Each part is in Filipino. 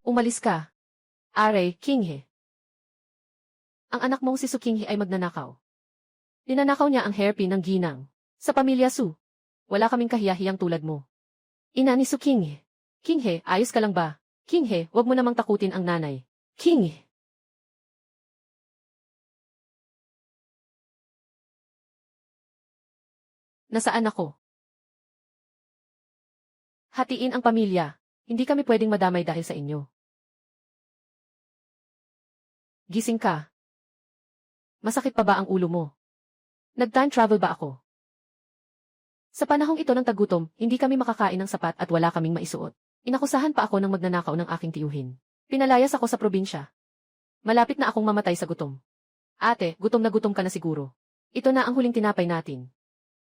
Umalis ka. Are, Kinghe. Ang anak mong si Su Kinghe ay magnanakaw. Ninanakaw niya ang hairpin ng ginang. Sa pamilya Su, wala kaming kahiyahiyang tulad mo. Ina ni Su Kinghe. Kinghe, ayos ka lang ba? Kinghe, wag mo namang takutin ang nanay. Kinghe. Nasaan ako? Hatiin ang pamilya. Hindi kami pwedeng madamay dahil sa inyo. Gising ka. Masakit pa ba ang ulo mo? Nag-time travel ba ako? Sa panahong ito ng tagutom, hindi kami makakain ng sapat at wala kaming maisuot. Inakusahan pa ako ng magnanakaw ng aking tiyuhin. Pinalayas ako sa probinsya. Malapit na akong mamatay sa gutom. Ate, gutom na gutom ka na siguro. Ito na ang huling tinapay natin.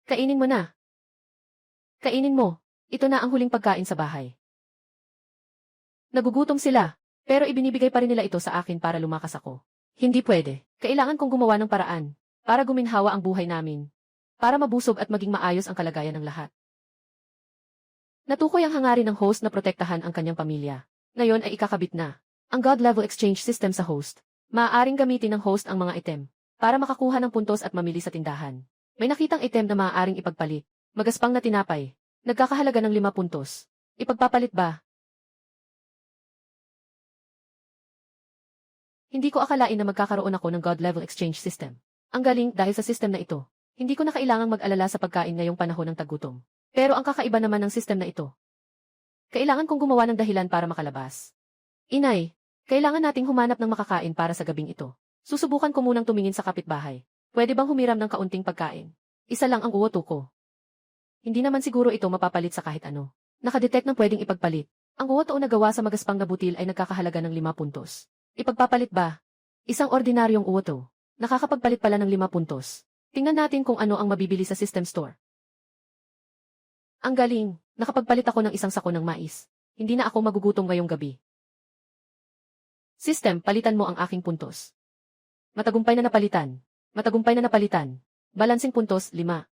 Kainin mo na. Kainin mo. Ito na ang huling pagkain sa bahay. Nagugutom sila, pero ibinibigay pa rin nila ito sa akin para lumakas ako. Hindi pwede. Kailangan kong gumawa ng paraan para guminhawa ang buhay namin. Para mabusog at maging maayos ang kalagayan ng lahat. Natukoy ang hangarin ng host na protektahan ang kanyang pamilya. Ngayon ay ikakabit na. Ang God-level exchange system sa host. Maaaring gamitin ng host ang mga item para makakuha ng puntos at mamili sa tindahan. May nakitang item na maaaring ipagpalit. Magaspang na tinapay. Nagkakahalaga ng 5 puntos. Ipagpapalit ba? Hindi ko akalain na magkakaroon ako ng God-level exchange system. Ang galing dahil sa system na ito. Hindi ko na kailangang mag-alala sa pagkain ngayong panahon ng tagutom. Pero ang kakaiba naman ng system na ito. Kailangan kong gumawa ng dahilan para makalabas. Inay, kailangan nating humanap ng makakain para sa gabing ito. Susubukan ko munang tumingin sa kapitbahay. Pwede bang humiram ng kaunting pagkain? Isa lang ang uwoto ko. Hindi naman siguro ito mapapalit sa kahit ano. Nakadetect ng pwedeng ipagpalit. Ang uwoto na gawa sa magaspang na butil ay nagkakahalaga ng 5 puntos. Ipagpapalit ba? Isang ordinaryong uwoto. Nakakapagpalit pala ng 5 puntos. Tingnan natin kung ano ang mabibili sa system store. Ang galing, nakapagpalit ako ng isang sako ng mais. Hindi na ako magugutom ngayong gabi. System, palitan mo ang aking puntos. Matagumpay na napalitan. Matagumpay na napalitan. Balansing puntos, 5.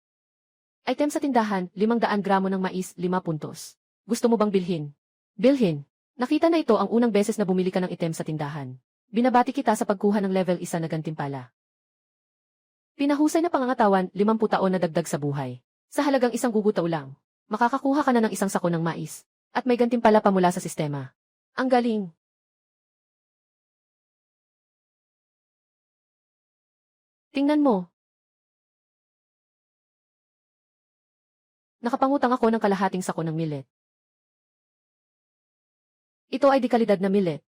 Item sa tindahan, 500 gramo ng mais, 5 puntos. Gusto mo bang bilhin? Bilhin. Nakita na ito ang unang beses na bumili ka ng item sa tindahan. Binabati kita sa pagkuha ng level 1 na gantimpala. Pinahusay na pangangatawan, 50 taon na dagdag sa buhay. Sa halagang 1 gugutaw lang, makakakuha ka na ng isang sako ng mais. At may gantimpala pa mula sa sistema. Ang galing. Tingnan mo. Nakapangutang ako ng kalahating sako ng millet. Ito ay dekalidad na millet.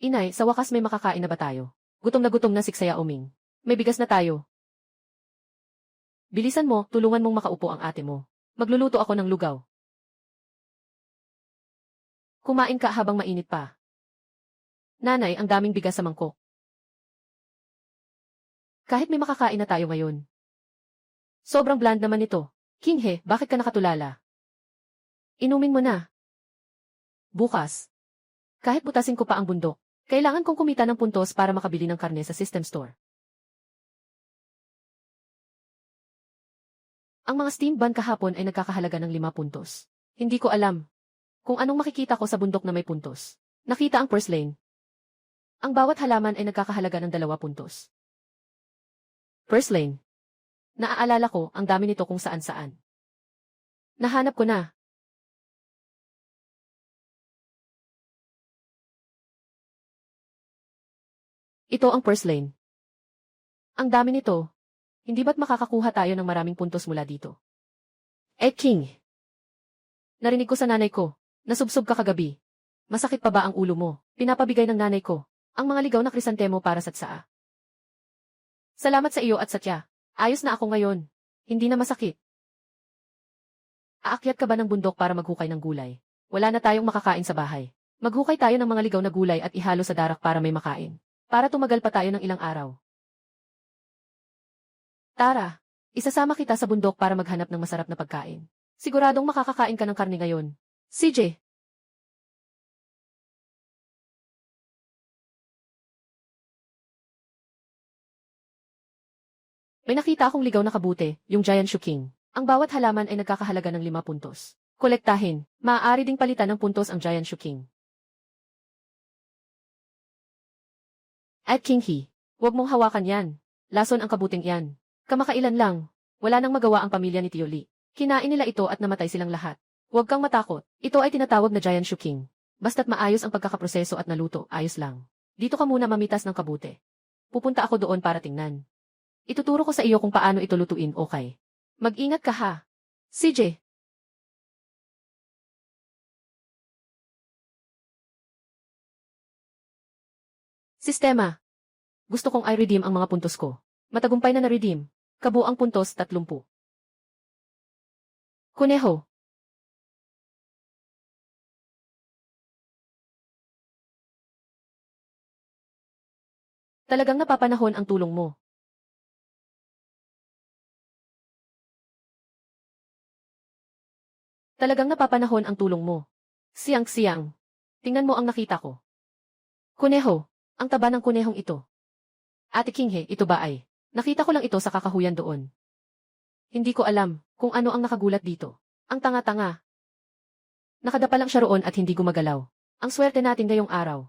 Inay, sa wakas may makakain na ba tayo? Gutom na si Ksaya Uming. May bigas na tayo. Bilisan mo, tulungan mong makaupo ang ate mo. Magluluto ako ng lugaw. Kumain ka habang mainit pa. Nanay, ang daming bigas sa mangkok. Kahit may makakain na tayo ngayon. Sobrang bland naman ito. Kinghe, bakit ka nakatulala? Inumin mo na. Bukas. Kahit butasin ko pa ang bundok, kailangan kong kumita ng puntos para makabili ng karne sa system store. Ang mga steam bun kahapon ay nagkakahalaga ng 5 puntos. Hindi ko alam kung anong makikita ko sa bundok na may puntos. Nakita ang purslane. Ang bawat halaman ay nagkakahalaga ng 2 puntos. Purslane. Naaalala ko ang dami nito kung saan-saan. Nahanap ko na. Ito ang purslane. Ang dami nito. Hindi ba't makakakuha tayo ng maraming puntos mula dito? King. Narinig ko sa nanay ko. Nasubsob ka kagabi. Masakit pa ba ang ulo mo? Pinapabigay ng nanay ko ang mga ligaw na krisantemo para sa tsaa. Salamat sa iyo at sa tiya. Ayos na ako ngayon. Hindi na masakit. Aakyat ka ba ng bundok para maghukay ng gulay? Wala na tayong makakain sa bahay. Maghukay tayo ng mga ligaw na gulay at ihalo sa darak para may makain. Para tumagal pa tayo ng ilang araw. Tara, isasama kita sa bundok para maghanap ng masarap na pagkain. Siguradong makakakain ka ng karne ngayon. CJ. May nakita akong ligaw na kabute, yung Giant Shuking. Ang bawat halaman ay nagkakahalaga ng 5 puntos. Kolektahin. Maaari ding palitan ng puntos ang Giant Shuking. At King He. Huwag mong hawakan yan. Lason ang kabuting yan. Kamakailan lang. Wala nang magawa ang pamilya ni Tio Lee. Kinain nila ito at namatay silang lahat. Huwag kang matakot. Ito ay tinatawag na Giant Shuking. Basta't maayos ang pagkakaproseso at naluto, ayos lang. Dito ka muna mamitas ng kabuti. Pupunta ako doon para tingnan. Ituturo ko sa iyo kung paano ito lutuin, okay? Mag-ingat ka ha. CJ. Sistema. Gusto kong i-redeem ang mga puntos ko. Matagumpay na na-redeem. Kabuang puntos 30. Kuneho. Talagang napapanahon ang tulong mo. Talagang napapanahon ang tulong mo. Siyang-siyang. Tingnan mo ang nakita ko. Kuneho. Ang taba ng kunehong ito. Ate Kinghe, ito ba ay? Nakita ko lang ito sa kakahuyan doon. Hindi ko alam kung ano ang nakagulat dito. Ang tanga-tanga. Nakadapa lang siya roon at hindi gumagalaw. Ang swerte natin ngayong araw.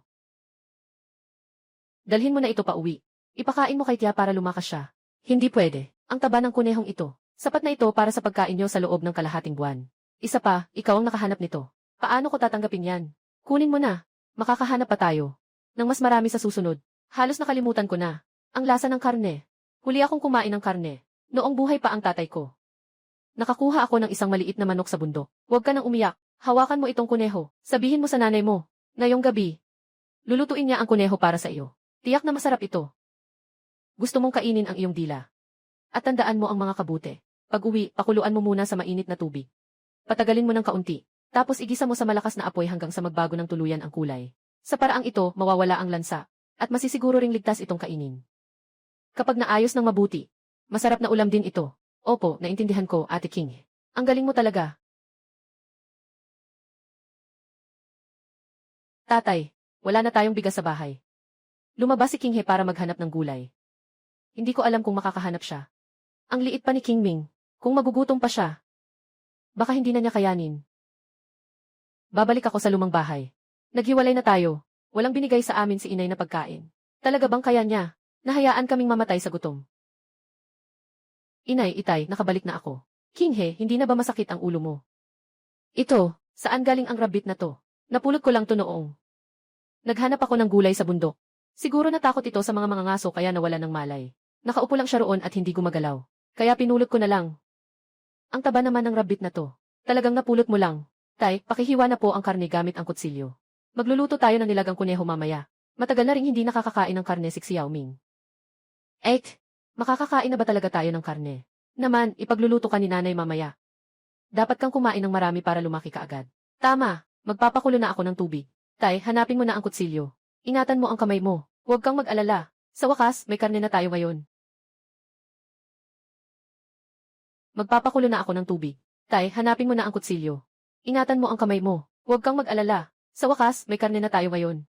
Dalhin mo na ito pa uwi. Ipakain mo kay Tia para lumakas siya. Hindi pwede. Ang taba ng kunehong ito. Sapat na ito para sa pagkain niyo sa loob ng kalahating buwan. Isa pa, ikaw ang nakahanap nito. Paano ko tatanggapin yan? Kunin mo na. Makakahanap pa tayo. Nang mas marami sa susunod. Halos nakalimutan ko na. Ang lasa ng karne. Huli akong kumain ng karne. Noong buhay pa ang tatay ko. Nakakuha ako ng isang maliit na manok sa bundok. Huwag ka nang umiyak. Hawakan mo itong kuneho. Sabihin mo sa nanay mo. Ngayong gabi. Lulutuin niya ang kuneho para sa iyo. Tiyak na masarap ito. Gusto mong kainin ang iyong dila. At tandaan mo ang mga kabute. Pag-uwi, pakuluan mo muna sa mainit na tubig. Patagalin mo ng kaunti. Tapos igisa mo sa malakas na apoy hanggang sa magbago ng tuluyan ang kulay. Sa paraang ito, mawawala ang lansa. At masisiguro ring ligtas itong kainin. Kapag naayos ng mabuti, masarap na ulam din ito. Opo, naintindihan ko, Ate King. Ang galing mo talaga. Tatay, wala na tayong bigas sa bahay. Lumabas si King He para maghanap ng gulay. Hindi ko alam kung makakahanap siya. Ang liit pa ni King Ming. Kung magugutom pa siya, baka hindi na niya kayanin. Babalik ako sa lumang bahay. Naghiwalay na tayo. Walang binigay sa amin si inay na pagkain. Talaga bang kaya niya? Nahayaan kaming mamatay sa gutom. Inay, itay, nakabalik na ako. King He, hindi na ba masakit ang ulo mo? Ito, saan galing ang rabbit na to? Napulot ko lang to noong. Naghanap ako ng gulay sa bundok. Siguro natakot ito sa mga mangangaso kaya nawala ng malay. Nakaupo lang siya roon at hindi gumagalaw. Kaya pinulot ko na lang. Ang taba naman ng rabbit na to. Talagang napulot mo lang. Tay, pakihiwa na po ang karne gamit ang kutsilyo. Magluluto tayo ng nilagang kuneho mamaya. Matagal na ring hindi nakakakain ng karne si Xiaoming. Makakakain na ba talaga tayo ng karne? Naman, ipagluluto ka ni nanay mamaya. Dapat kang kumain ng marami para lumaki ka agad. Tama, magpapakulo na ako ng tubig. Tay, hanapin mo na ang kutsilyo. Ingatan mo ang kamay mo. Huwag kang mag-alala. Sa wakas, may karne na tayo ngayon. Magpapakulo na ako ng tubig. Tay, hanapin mo na ang kutsilyo. Ingatan mo ang kamay mo. Huwag kang mag-alala. Sa wakas, may karne na tayo ngayon.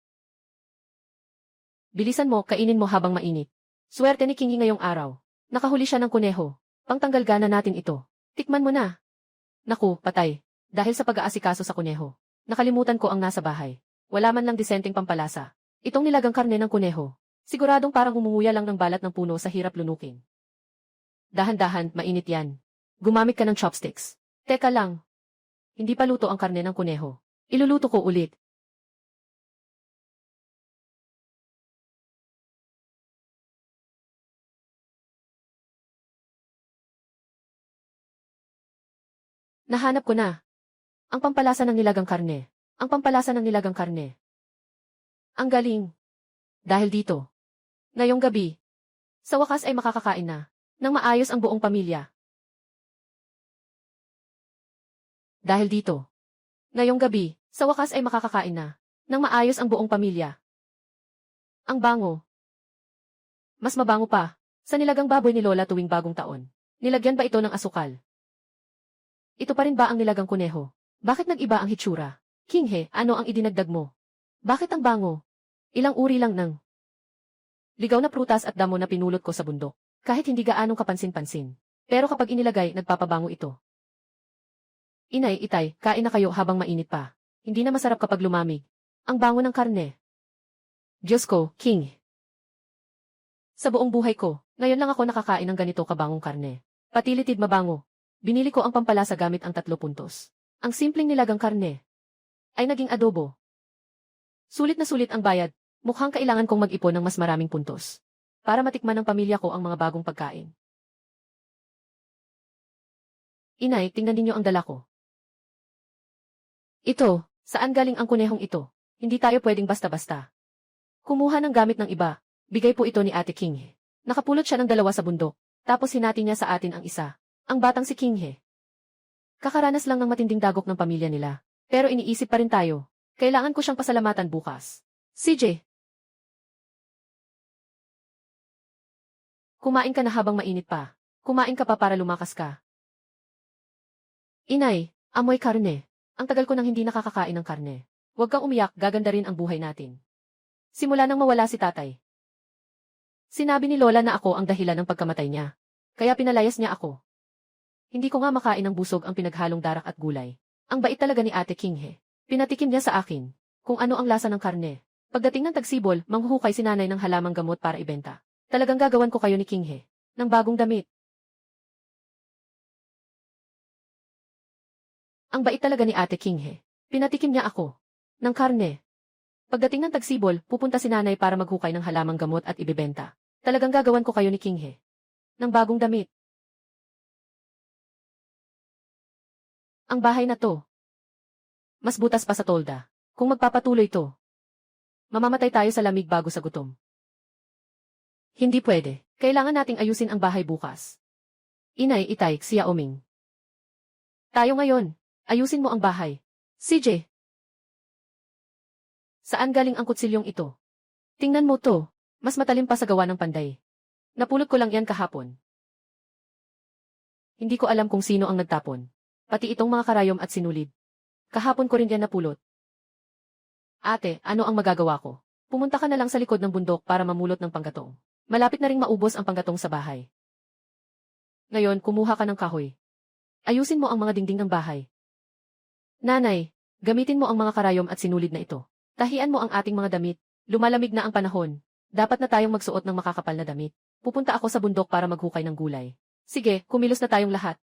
Bilisan mo, kainin mo habang mainit. Swerte ni Kingi ngayong araw. Nakahuli siya ng kuneho. Pangtanggal gana natin ito. Tikman mo na. Naku, patay. Dahil sa pag-aasikaso sa kuneho. Nakalimutan ko ang nasa bahay. Wala man lang disenteng pampalasa. Itong nilagang karne ng kuneho. Siguradong parang humunguya lang ng balat ng puno sa hirap lunukin. Dahan-dahan, mainit yan. Gumamit ka ng chopsticks. Teka lang. Hindi pa luto ang karne ng kuneho. Iluluto ko ulit. Nahanap ko na. Ang pampalasa ng nilagang karne. Ang pampalasa ng nilagang karne. Ang galing. Dahil dito. Ngayong gabi. Sa wakas ay makakakain na. Nang maayos ang buong pamilya. Dahil dito. Ngayong gabi. Sa wakas ay makakakain na. Nang maayos ang buong pamilya. Ang bango. Mas mabango pa. Sa nilagang baboy ni Lola tuwing bagong taon. Nilagyan ba ito ng asukal? Ito pa rin ba ang nilagang kuneho? Bakit nag-iba ang hitsura? King He, ano ang idinagdag mo? Bakit ang bango? Ilang uri lang ng ligaw na prutas at damo na pinulot ko sa bundok. Kahit hindi gaanong kapansin-pansin. Pero kapag inilagay, nagpapabango ito. Inay, itay, kain na kayo habang mainit pa. Hindi na masarap kapag lumamig. Ang bango ng karne. Diyos ko, King. Sa buong buhay ko, ngayon lang ako nakakain ng ganito kabangong karne. Patilitid mabango. Binili ko ang pampalasa gamit ang 3 puntos. Ang simpleng nilagang karne ay naging adobo. Sulit na sulit ang bayad. Mukhang kailangan kong mag-ipon ng mas maraming puntos para matikman ng pamilya ko ang mga bagong pagkain. Inay, tingnan ninyo ang dala ko. Ito, saan galing ang kunehong ito? Hindi tayo pwedeng basta-basta. Kumuha ng gamit ng iba. Bigay po ito ni Ate Kinghe. Nakapulot siya ng 2 sa bundok, tapos hinati niya sa atin ang isa. Ang batang si Kinghe. Kakaranas lang ng matinding dagok ng pamilya nila. Pero iniisip pa rin tayo. Kailangan ko siyang pasalamatan bukas. CJ. Kumain ka na habang mainit pa. Kumain ka pa para lumakas ka. Inay, amoy karne. Ang tagal ko nang hindi nakakakain ng karne. Huwag kang umiyak, gaganda rin ang buhay natin. Simula nang mawala si tatay. Sinabi ni Lola na ako ang dahilan ng pagkamatay niya. Kaya pinalayas niya ako. Hindi ko nga makain ng busog ang pinaghalong darak at gulay. Ang bait talaga ni Ate Kinghe. Pinatikim niya sa akin kung ano ang lasa ng karne. Pagdating ng tagsibol, manghuhukay si nanay ng halamang gamot para ibenta. Talagang gagawan ko kayo ni Kinghe ng bagong damit. Ang bait talaga ni Ate Kinghe. Pinatikim niya ako ng karne. Pagdating ng tagsibol, pupunta si nanay para maghukay ng halamang gamot at ibebenta. Talagang gagawan ko kayo ni Kinghe ng bagong damit. Ang bahay na to, mas butas pa sa tolda. Kung magpapatuloy to, mamamatay tayo sa lamig bago sa gutom. Hindi pwede. Kailangan nating ayusin ang bahay bukas. Inay, itay, siya oming. Tayo ngayon. Ayusin mo ang bahay. CJ. Saan galing ang kutsilyong ito? Tingnan mo to. Mas matalim pa sa gawa ng panday. Napulot ko lang yan kahapon. Hindi ko alam kung sino ang nagtapon. Pati itong mga karayom at sinulid. Kahapon ko rin yan napulot. Ate, ano ang magagawa ko? Pumunta ka na lang sa likod ng bundok para mamulot ng panggatong. Malapit na ring maubos ang panggatong sa bahay. Ngayon, kumuha ka ng kahoy. Ayusin mo ang mga dingding ng bahay. Nanay, gamitin mo ang mga karayom at sinulid na ito. Tahian mo ang ating mga damit. Lumalamig na ang panahon. Dapat na tayong magsuot ng makakapal na damit. Pupunta ako sa bundok para maghukay ng gulay. Sige, kumilos na tayong lahat.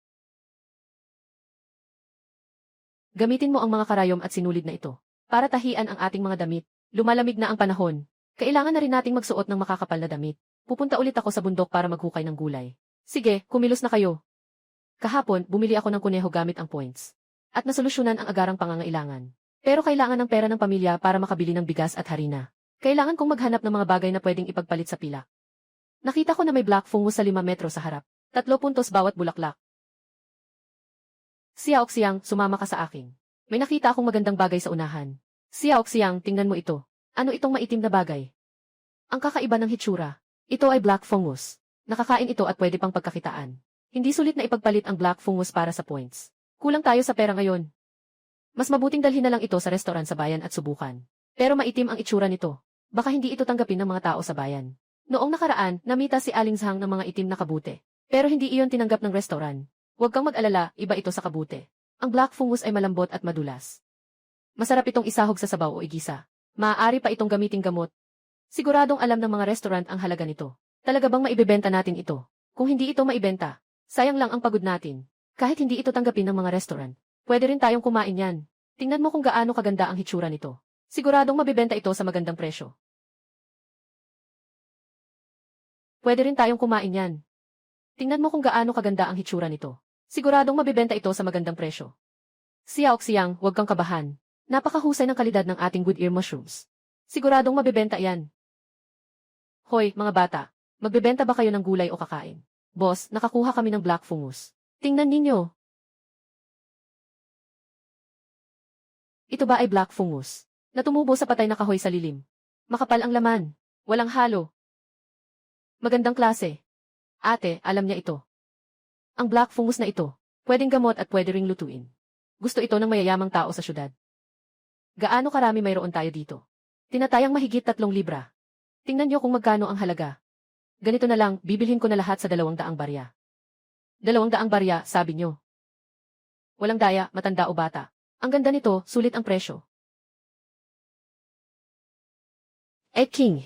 Gamitin mo ang mga karayom at sinulid na ito para tahian ang ating mga damit. Lumalamig na ang panahon. Kailangan na rin nating magsuot ng makakapal na damit. Pupunta ulit ako sa bundok para maghukay ng gulay. Sige, kumilos na kayo. Kahapon, bumili ako ng kuneho gamit ang points. At nasolusyonan ang agarang pangangailangan. Pero kailangan ng pera ng pamilya para makabili ng bigas at harina. Kailangan kong maghanap ng mga bagay na pwedeng ipagpalit sa pila. Nakita ko na may black fungus sa 5 metro sa harap. 3 puntos bawat bulaklak. Xiaoxiang, sumama ka sa akin. May nakita akong magandang bagay sa unahan. Xiaoxiang, tingnan mo ito. Ano itong maitim na bagay? Ang kakaiba ng hitsura. Ito ay black fungus. Nakakain ito at pwede pang pagkakitaan. Hindi sulit na ipagpalit ang black fungus para sa points. Kulang tayo sa pera ngayon. Mas mabuting dalhin na lang ito sa restaurant sa bayan at subukan. Pero maitim ang itsura nito. Baka hindi ito tanggapin ng mga tao sa bayan. Noong nakaraan, namita si Aling Zhang ng mga itim na kabute. Pero hindi iyon tinanggap ng restaurant. Huwag kang mag-alala, iba ito sa kabute. Ang black fungus ay malambot at madulas. Masarap itong isahog sa sabaw o igisa. Maaari pa itong gamiting gamot. Siguradong alam ng mga restaurant ang halaga nito. Talaga bang maibebenta natin ito? Kung hindi ito maibenta, sayang lang ang pagod natin. Kahit hindi ito tanggapin ng mga restaurant, pwede rin tayong kumain yan. Tingnan mo kung gaano kaganda ang hitsura nito. Siguradong mabibenta ito sa magandang presyo. Pwede rin tayong kumain yan. Tingnan mo kung gaano kaganda ang hitsura nito. Siguradong mabibenta ito sa magandang presyo. Xiaoxiang, huwag kang kabahan. Napakahusay ng kalidad ng ating good ear mushrooms. Siguradong mabibenta yan. Hoy, mga bata, magbebenta ba kayo ng gulay o kakain? Boss, nakakuha kami ng black fungus. Tingnan ninyo. Ito ba ay black fungus? Na tumubo sa patay na kahoy sa lilim. Makapal ang laman. Walang halo. Magandang klase. Ate, alam niya ito. Ang black fungus na ito, pwedeng gamot at pwede ring lutuin. Gusto ito ng mayayamang tao sa syudad. Gaano karami mayroon tayo dito? Tinatayang mahigit 3 libra. Tingnan niyo kung magkano ang halaga. Ganito na lang, bibilhin ko na lahat sa 200 barya. 200 barya, sabi niyo. Walang daya, matanda o bata. Ang ganda nito, sulit ang presyo. King.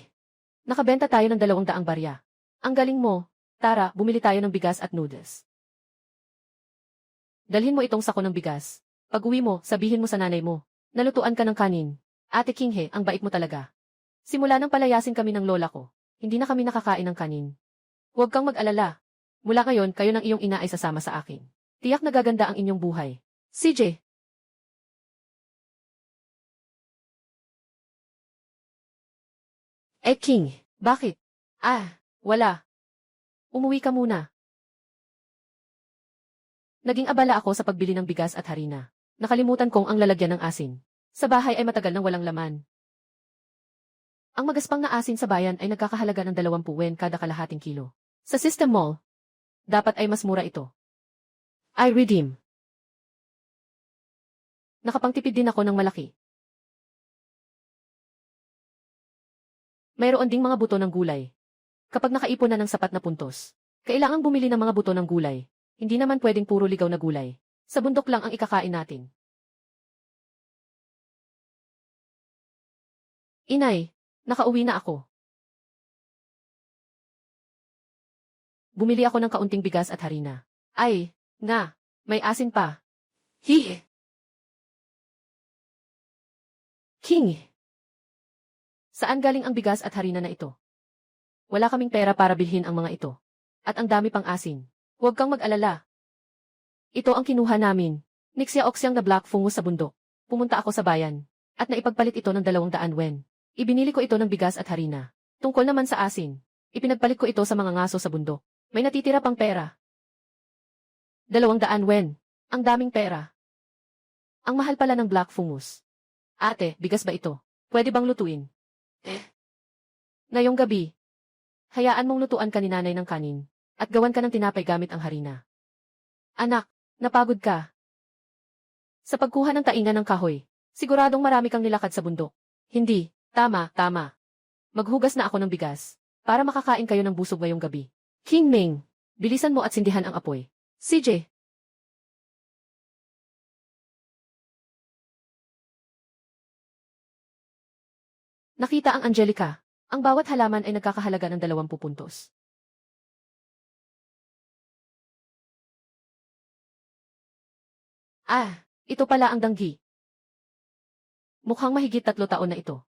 Nakabenta tayo ng 200 barya. Ang galing mo. Tara, bumili tayo ng bigas at noodles. Dalhin mo itong sako ng bigas. Pag-uwi mo, sabihin mo sa nanay mo. Nalutuan ka ng kanin. Ate Kinghe, ang bait mo talaga. Simula nang palayasin kami ng lola ko, hindi na kami nakakain ng kanin. Huwag kang mag-alala. Mula ngayon, kayo ng iyong ina ay sasama sa akin. Tiyak na gaganda ang inyong buhay. CJ. King, bakit? Wala. Umuwi ka muna. Naging abala ako sa pagbili ng bigas at harina. Nakalimutan kong ang lalagyan ng asin. Sa bahay ay matagal nang walang laman. Ang magaspang na asin sa bayan ay nagkakahalaga ng 20 yen kada kalahating kilo. Sa System Mall, dapat ay mas mura ito. I redeem. Nakapangtipid din ako ng malaki. Mayroon ding mga buto ng gulay. Kapag nakaipon na ng sapat na puntos, kailangang bumili ng mga buto ng gulay. Hindi naman pwedeng puro ligaw na gulay. Sa bundok lang ang ikakain natin. Inay, nakauwi na ako. Bumili ako ng kaunting bigas at harina. May asin pa. King. Saan galing ang bigas at harina na ito? Wala kaming pera para bilhin ang mga ito. At ang dami pang asin. Huwag kang mag-alala. Ito ang kinuha namin. Niksya-oksyang na black fungus sa bundok. Pumunta ako sa bayan. At naipagpalit ito ng 200 yen. Ibinili ko ito ng bigas at harina. Tungkol naman sa asin, ipinagpalit ko ito sa mga ngaso sa bundok. May natitira pang pera. 200 yen. Ang daming pera. Ang mahal pala ng black fungus. Ate, bigas ba ito? Pwede bang lutuin? Ngayong gabi, hayaan mong lutuan ka ni nanay ng kanin, at gawan ka ng tinapay gamit ang harina. Anak, napagod ka. Sa pagkuha ng tainga ng kahoy, siguradong marami kang nilakad sa bundok. Hindi, tama. Maghugas na ako ng bigas, para makakain kayo ng busog ngayong gabi. King Ming, bilisan mo at sindihan ang apoy. CJ. Nakita ang Angelica. Ang bawat halaman ay nagkakahalaga ng 20 puntos. Ito pala ang danggi. Mukhang mahigit 3 taon na ito.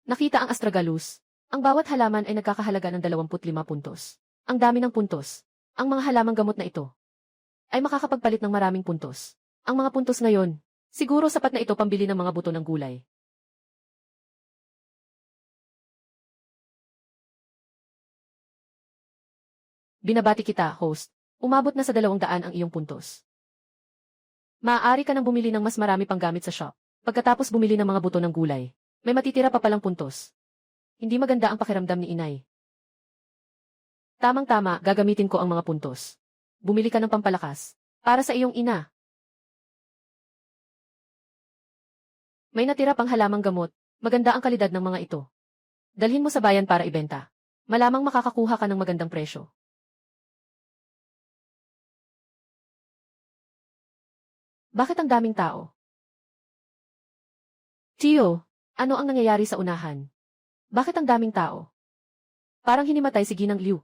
Nakita ang astragalus. Ang bawat halaman ay nagkakahalaga ng 25 puntos. Ang dami ng puntos. Ang mga halamang gamot na ito ay makakapagpalit ng maraming puntos. Ang mga puntos ngayon, siguro sapat na ito pambili ng mga buto ng gulay. Binabati kita, host. Umabot na sa 200 ang iyong puntos. Maaari ka nang bumili ng mas marami pang gamit sa shop. Pagkatapos bumili ng mga buto ng gulay, may matitira pa palang puntos. Hindi maganda ang pakiramdam ni inay. Tamang-tama, gagamitin ko ang mga puntos. Bumili ka ng pampalakas. Para sa iyong ina. May natira pang halamang gamot. Maganda ang kalidad ng mga ito. Dalhin mo sa bayan para ibenta. Malamang makakakuha ka ng magandang presyo. Bakit ang daming tao? Tio, ano ang nangyayari sa unahan? Bakit ang daming tao? Parang hinimatay si Ginang Liu.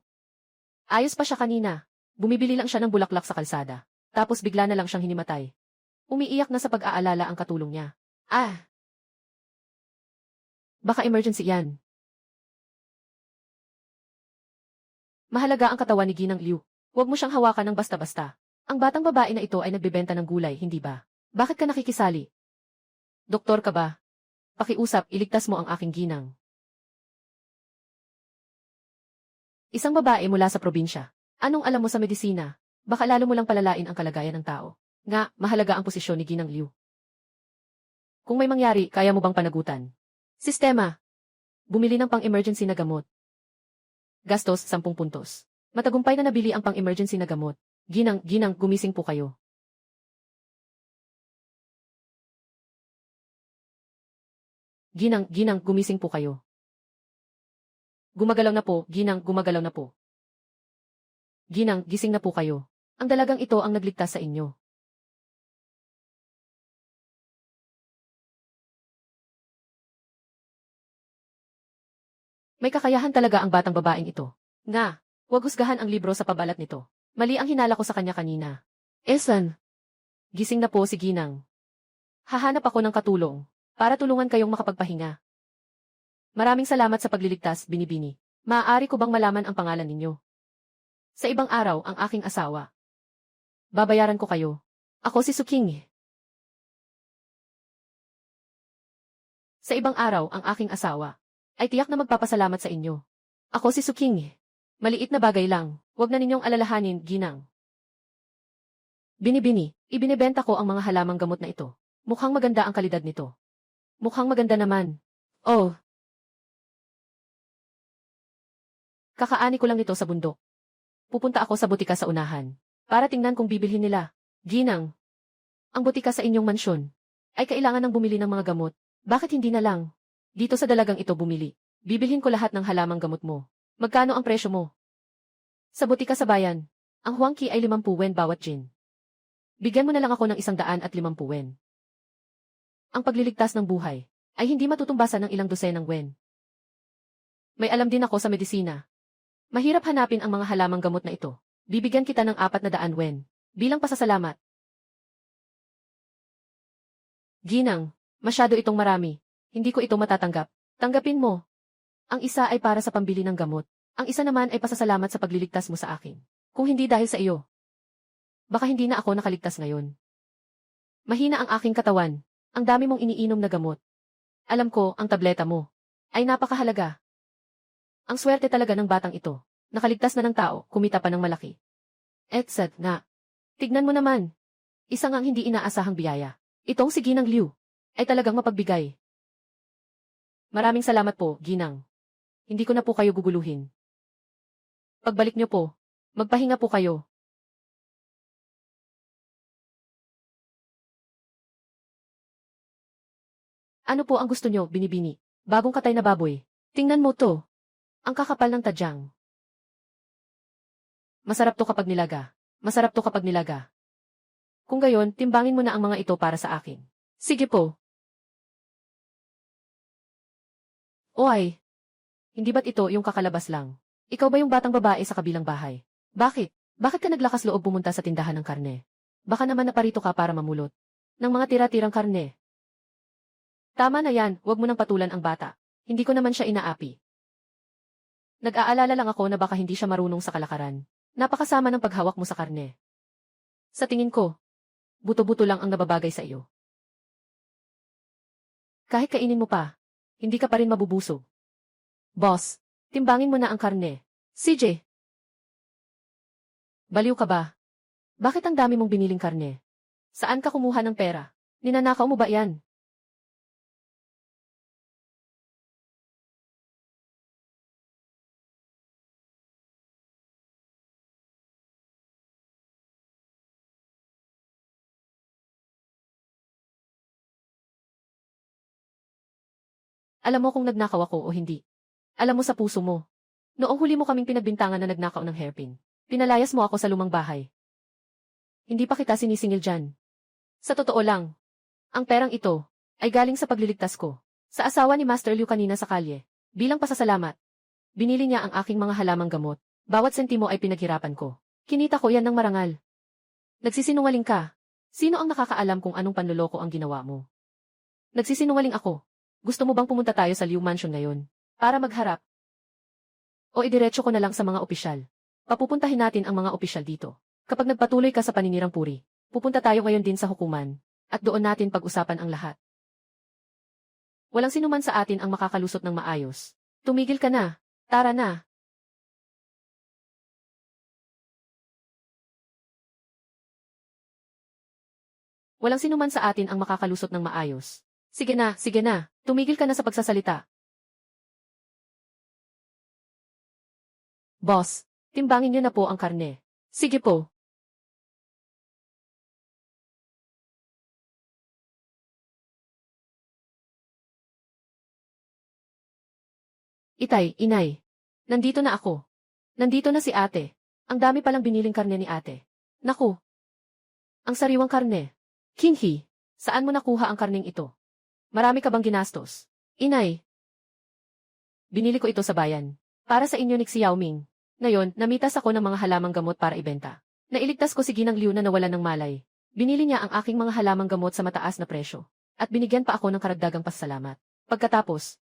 Ayos pa siya kanina. Bumibili lang siya ng bulaklak sa kalsada. Tapos bigla na lang siyang hinimatay. Umiiyak na sa pag-aalala ang katulong niya. Baka emergency yan. Mahalaga ang katawan ni Ginang Liu. Huwag mo siyang hawakan ng basta-basta. Ang batang babae na ito ay nagbebenta ng gulay, hindi ba? Bakit ka nakikisali? Doktor ka ba? Pakiusap, iligtas mo ang aking ginang. Isang babae mula sa probinsya. Anong alam mo sa medisina? Baka lalo mo lang palalain ang kalagayan ng tao. Nga, mahalaga ang posisyon ni Ginang Liu. Kung may mangyari, kaya mo bang panagutan? Sistema. Bumili ng pang-emergency na gamot. Gastos, 10 puntos. Matagumpay na nabili ang pang-emergency na gamot. Ginang, gumising po kayo. Ginang, gumising po kayo. Gumagalaw na po, Ginang, gumagalaw na po. Ginang, gising na po kayo. Ang dalagang ito ang nagligtas sa inyo. May kakayahan talaga ang batang babaeng ito. Nga, huwag husgahan ang libro sa pabalat nito. Mali ang hinala ko sa kanya kanina. Esan, gising na po si Ginang. Hahanap ako ng katulong para tulungan kayong makapagpahinga. Maraming salamat sa pagliligtas, Binibini. Maaari ko bang malaman ang pangalan ninyo? Sa ibang araw ang aking asawa. Babayaran ko kayo. Ako si Suking. Sa ibang araw ang aking asawa. Ay tiyak na magpapasalamat sa inyo. Ako si Suking. Maliit na bagay lang. Huwag na ninyong alalahanin, Ginang. Binibini, ibinebenta ko ang mga halamang gamot na ito. Mukhang maganda ang kalidad nito. Mukhang maganda naman. Oh. Kakaani ko lang ito sa bundok. Pupunta ako sa butika sa unahan. Para tingnan kung bibilhin nila. Ginang. Ang butika sa inyong mansyon. Ay kailangan ng bumili ng mga gamot. Bakit hindi na lang? Dito sa dalagang ito bumili. Bibilhin ko lahat ng halamang gamot mo. Magkano ang presyo mo? Sa butika sa bayan. Ang huangki ay 50 wen bawat gin. Bigyan mo na lang ako ng 150 wen. Ang pagliligtas ng buhay ay hindi matutumbasan ng ilang dosenang wen. May alam din ako sa medisina. Mahirap hanapin ang mga halamang gamot na ito. Bibigyan kita ng 400 wen. Bilang pasasalamat. Ginang, masyado itong marami. Hindi ko ito matatanggap. Tanggapin mo. Ang isa ay para sa pambili ng gamot. Ang isa naman ay pasasalamat sa pagliligtas mo sa akin. Kung hindi dahil sa iyo, baka hindi na ako nakaligtas ngayon. Mahina ang aking katawan. Ang dami mong iniinom na gamot. Alam ko, ang tableta mo ay napakahalaga. Ang swerte talaga ng batang ito. Nakaligtas na ng tao, kumita pa ng malaki. Etsat na. Tignan mo naman. Isa ngang hindi inaasahang biyaya. Itong si Ginang Liu ay talagang mapagbigay. Maraming salamat po, Ginang. Hindi ko na po kayo guguluhin. Pagbalik niyo po, magpahinga po kayo. Ano po ang gusto niyo, Binibini? Bagong katay na baboy. Tingnan mo to. Ang kakapal ng tadyang. Masarap to kapag nilaga. Masarap to kapag nilaga. Kung gayon, timbangin mo na ang mga ito para sa akin. Sige po. O ay, hindi ba't ito yung kakalabas lang? Ikaw ba yung batang babae sa kabilang bahay? Bakit? Bakit ka naglakas loob pumunta sa tindahan ng karne? Baka naman naparito ka para mamulot ng mga tira-tirang karne. Tama na yan, huwag mo nang patulan ang bata. Hindi ko naman siya inaapi. Nag-aalala lang ako na baka hindi siya marunong sa kalakaran. Napakasama ng paghawak mo sa karne. Sa tingin ko, buto-buto lang ang nababagay sa iyo. Kahit kainin mo pa, hindi ka pa rin mabubusog. Boss, timbangin mo na ang karne. CJ! Baliw ka ba? Bakit ang dami mong biniling karne? Saan ka kumuha ng pera? Ninanakaw mo ba yan? Alam mo kung nagnakaw ako o hindi. Alam mo sa puso mo. Noong huli mo kaming pinagbintangan na nagnakaw ng hairpin. Pinalayas mo ako sa lumang bahay. Hindi pa kita sinisingil dyan. Sa totoo lang, ang perang ito ay galing sa pagliligtas ko. Sa asawa ni Master Liu kanina sa kalye. Bilang pasasalamat, binili niya ang aking mga halamang gamot. Bawat sentimo ay pinaghirapan ko. Kinita ko yan ng marangal. Nagsisinungaling ka. Sino ang nakakaalam kung anong panloloko ang ginawa mo? Nagsisinungaling ako. Gusto mo bang pumunta tayo sa Liu Mansion ngayon? Para magharap? O idiretso ko na lang sa mga opisyal? Papupuntahin natin ang mga opisyal dito. Kapag nagpatuloy ka sa paninirang puri, pupunta tayo ngayon din sa hukuman, at doon natin pag-usapan ang lahat. Walang sinuman sa atin ang makakalusot ng maayos. Tumigil ka na. Tara na. Walang sinuman sa atin ang makakalusot ng maayos. Sige na, sige na. Tumigil ka na sa pagsasalita. Boss, timbangin niyo na po ang karne. Sige po. Itay, inay. Nandito na ako. Nandito na si ate. Ang dami palang biniling karne ni ate. Naku, ang sariwang karne. Kinghi, saan mo nakuha ang karning ito? Marami ka bang ginastos? Inay, binili ko ito sa bayan. Para sa inyo ni Xiaoming. Ngayon, namitas ako ng mga halamang gamot para ibenta. Nailigtas ko si Ginang Liu na nawalan ng malay. Binili niya ang aking mga halamang gamot sa mataas na presyo. At binigyan pa ako ng karagdagang pasasalamat. Pagkatapos,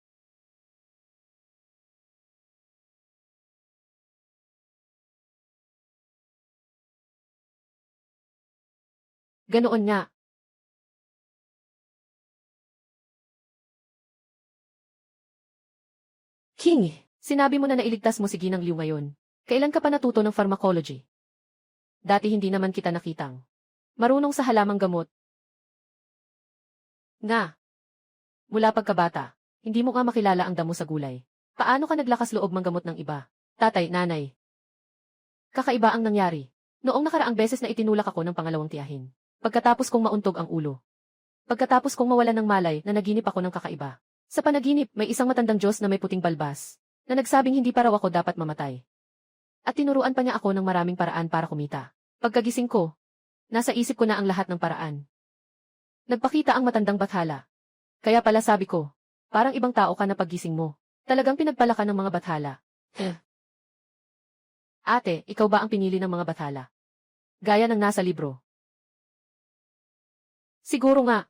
ganoon nga. King, sinabi mo na nailigtas mo si Ginang Liu ngayon. Kailan ka pa natuto ng pharmacology? Dati hindi naman kita nakitang marunong sa halamang gamot. Nga, mula pagkabata, hindi mo nga makilala ang damo sa gulay. Paano ka naglakas loob manggamot ng iba? Tatay, nanay. Kakaiba ang nangyari. Noong nakaraang beses na itinulak ako ng pangalawang tiyahin. Pagkatapos kong mauntog ang ulo. Pagkatapos kong mawalan ng malay na naginip ako ng kakaiba. Sa panaginip, may isang matandang Diyos na may puting balbas, na nagsabing hindi pa raw ako dapat mamatay. At tinuruan pa niya ako ng maraming paraan para kumita. Pagkagising ko, nasa isip ko na ang lahat ng paraan. Nagpakita ang matandang bathala. Kaya pala sabi ko, parang ibang tao ka na paggising mo. Talagang pinagpala ka ng mga bathala. Ate, ikaw ba ang pinili ng mga bathala? Gaya ng nasa libro. Siguro nga.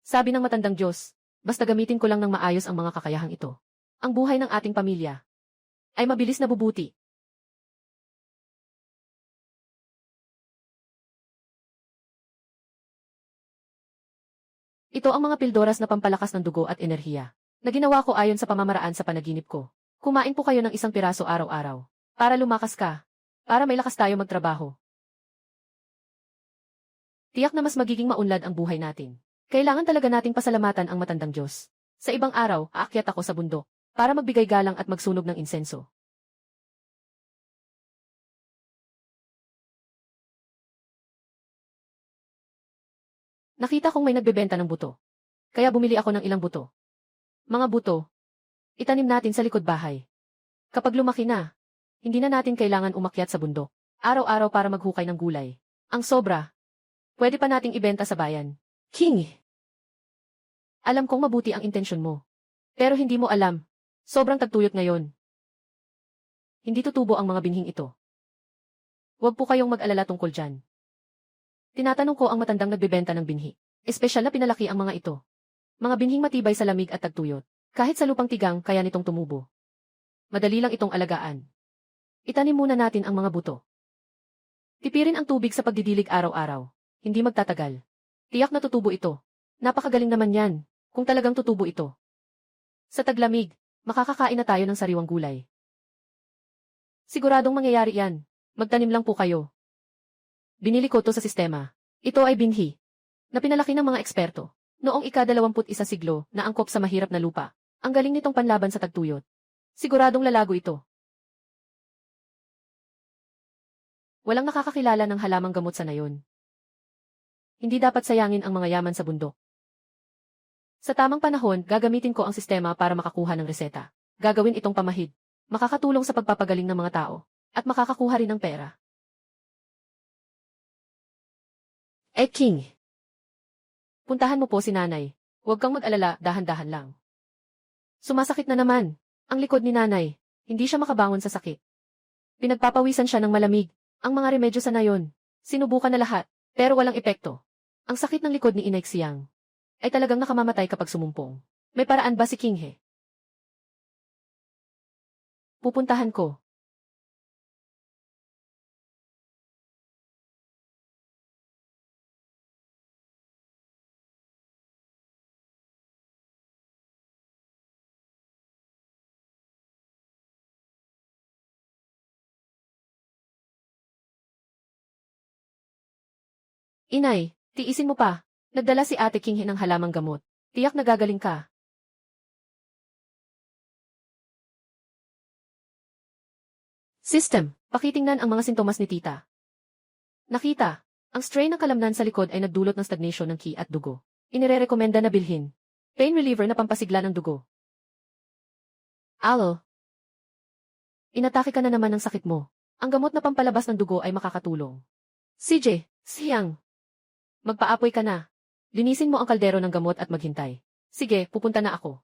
Sabi ng matandang Diyos, basta gamitin ko lang ng maayos ang mga kakayahang ito. Ang buhay ng ating pamilya ay mabilis na bubuti. Ito ang mga pildoras na pampalakas ng dugo at enerhiya, na ginawa ko ayon sa pamamaraan sa panaginip ko. Kumain po kayo ng isang piraso araw-araw. Para lumakas ka. Para may lakas tayo magtrabaho. Tiyak na mas magiging maunlad ang buhay natin. Kailangan talaga nating pasalamatan ang matandang Diyos. Sa ibang araw, aakyat ako sa bundok, para magbigay galang at magsunog ng insenso. Nakita kong may nagbebenta ng buto. Kaya bumili ako ng ilang buto. Mga buto, itanim natin sa likod bahay. Kapag lumaki na, hindi na natin kailangan umakyat sa bundok. Araw-araw para maghukay ng gulay. Ang sobra, pwede pa nating ibenta sa bayan. King! Alam kong mabuti ang intensyon mo. Pero hindi mo alam, sobrang tagtuyot ngayon. Hindi tutubo ang mga binhing ito. Huwag po kayong mag-alala tungkol dyan. Tinatanong ko ang matandang nagbebenta ng binhi. Espesyal na pinalaki ang mga ito. Mga binhing matibay sa lamig at tagtuyot. Kahit sa lupang tigang, kaya nitong tumubo. Madali lang itong alagaan. Itanim muna natin ang mga buto. Tipirin ang tubig sa pagdidilig araw-araw. Hindi magtatagal. Tiyak na tutubo ito. Napakagaling naman yan, kung talagang tutubo ito. Sa taglamig, makakakain na tayo ng sariwang gulay. Siguradong mangyayari yan. Magtanim lang po kayo. Binili ko to sa sistema. Ito ay binhi, na pinalaki ng mga eksperto. Noong ika-21 siglo, na angkop sa mahirap na lupa. Ang galing nitong panlaban sa tagtuyot. Siguradong lalago ito. Walang nakakakilala ng halamang gamot sa nayon. Hindi dapat sayangin ang mga yaman sa bundok. Sa tamang panahon, gagamitin ko ang sistema para makakuha ng reseta. Gagawin itong pamahid. Makakatulong sa pagpapagaling ng mga tao. At makakakuha rin ng pera. King. Puntahan mo po si nanay. Huwag kang mag-alala, dahan-dahan lang. Sumasakit na naman. Ang likod ni nanay. Hindi siya makabangon sa sakit. Pinagpapawisan siya ng malamig. Ang mga remedyo sa nayon. Sinubukan na lahat, pero walang epekto. Ang sakit ng likod ni Inay Xiang ay talagang nakamamatay kapag sumumpong. May paraan ba si Kinghe? Pupuntahan ko. Inay, tiisin mo pa. Nagdala si Ate Kinghe ng halamang gamot. Tiyak nagagaling ka. System, pakitingnan ang mga sintomas ni tita. Nakita, ang strain ng kalamnan sa likod ay nagdulot ng stagnation ng ki at dugo. Inirerekomenda na bilhin. Pain reliever na pampasigla ng dugo. Alo. Inatake ka na naman ng sakit mo. Ang gamot na pampalabas ng dugo ay makakatulong. CJ, siyang. Magpaapoy ka na. Linisin mo ang kaldero ng gamot at maghintay. Sige, pupunta na ako.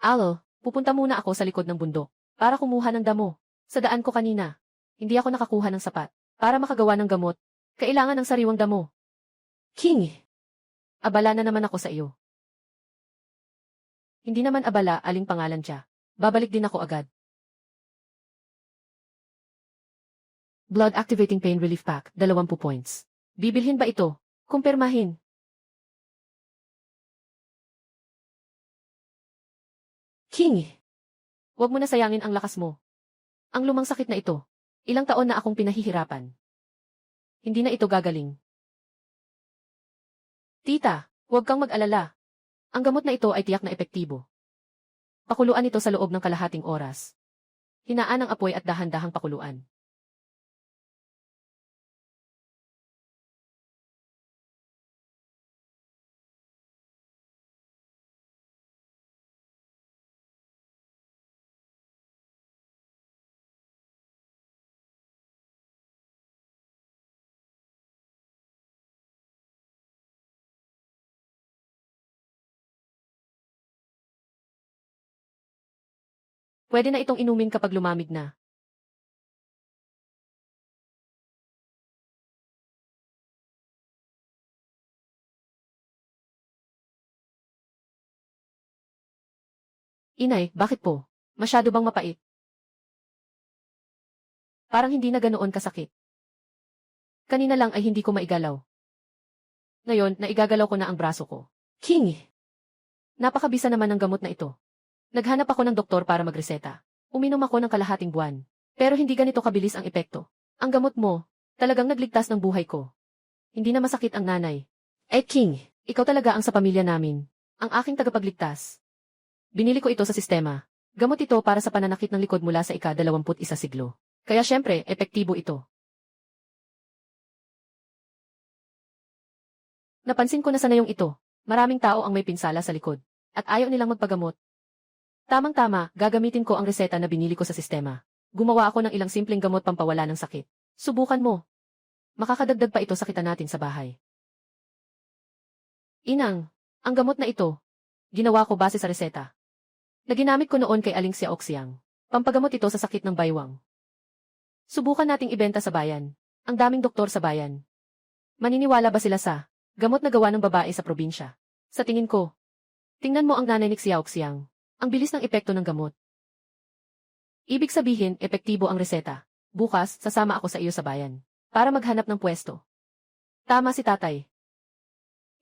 Alo, pupunta muna ako sa likod ng bundok para kumuha ng damo. Sa daan ko kanina, hindi ako nakakuha ng sapat. Para makagawa ng gamot, kailangan ng sariwang damo. King! Abala na naman ako sa iyo. Hindi naman abala aling pangalan siya. Babalik din ako agad. Blood Activating Pain Relief Pack, 20 points. Bibilhin ba ito? Kumpirmahin. King! Huwag mo na sayangin ang lakas mo. Ang lumang sakit na ito. Ilang taon na akong pinahihirapan. Hindi na ito gagaling. Tita, huwag kang mag-alala. Ang gamot na ito ay tiyak na epektibo. Pakuluan ito sa loob ng kalahating oras. Hinaan ang apoy at dahan-dahang pakuluan. Pwede na itong inumin kapag lumamig na. Inay, bakit po? Masyado bang mapait? Parang hindi na ganoon kasakit. Kanina lang ay hindi ko maigalaw. Ngayon, naigagalaw ko na ang braso ko. King! Napakabisa naman ng gamot na ito. Naghanap ako ng doktor para magreseta. Uminom ako ng kalahating buwan. Pero hindi ganito kabilis ang epekto. Ang gamot mo, talagang nagligtas ng buhay ko. Hindi na masakit ang nanay. King, ikaw talaga ang sa pamilya namin. Ang aking tagapagligtas. Binili ko ito sa sistema. Gamot ito para sa pananakit ng likod mula sa ika-21 siglo. Kaya syempre, epektibo ito. Napansin ko na sa nayong ito. Maraming tao ang may pinsala sa likod. At ayaw nilang magpagamot. Tamang-tama, gagamitin ko ang reseta na binili ko sa sistema. Gumawa ako ng ilang simpleng gamot pampawala ng sakit. Subukan mo. Makakadagdag pa ito sa kita natin sa bahay. Inang, ang gamot na ito, ginawa ko base sa reseta. Naginamit ko noon kay Aling Xiaoxiang. Pampagamot ito sa sakit ng baywang. Subukan nating ibenta sa bayan. Ang daming doktor sa bayan. Maniniwala ba sila sa gamot na gawa ng babae sa probinsya? Sa tingin ko, tingnan mo ang nanay ni Xiaoxiang. Ang bilis ng epekto ng gamot. Ibig sabihin, epektibo ang reseta. Bukas, sasama ako sa iyo sa bayan. Para maghanap ng pwesto. Tama si tatay.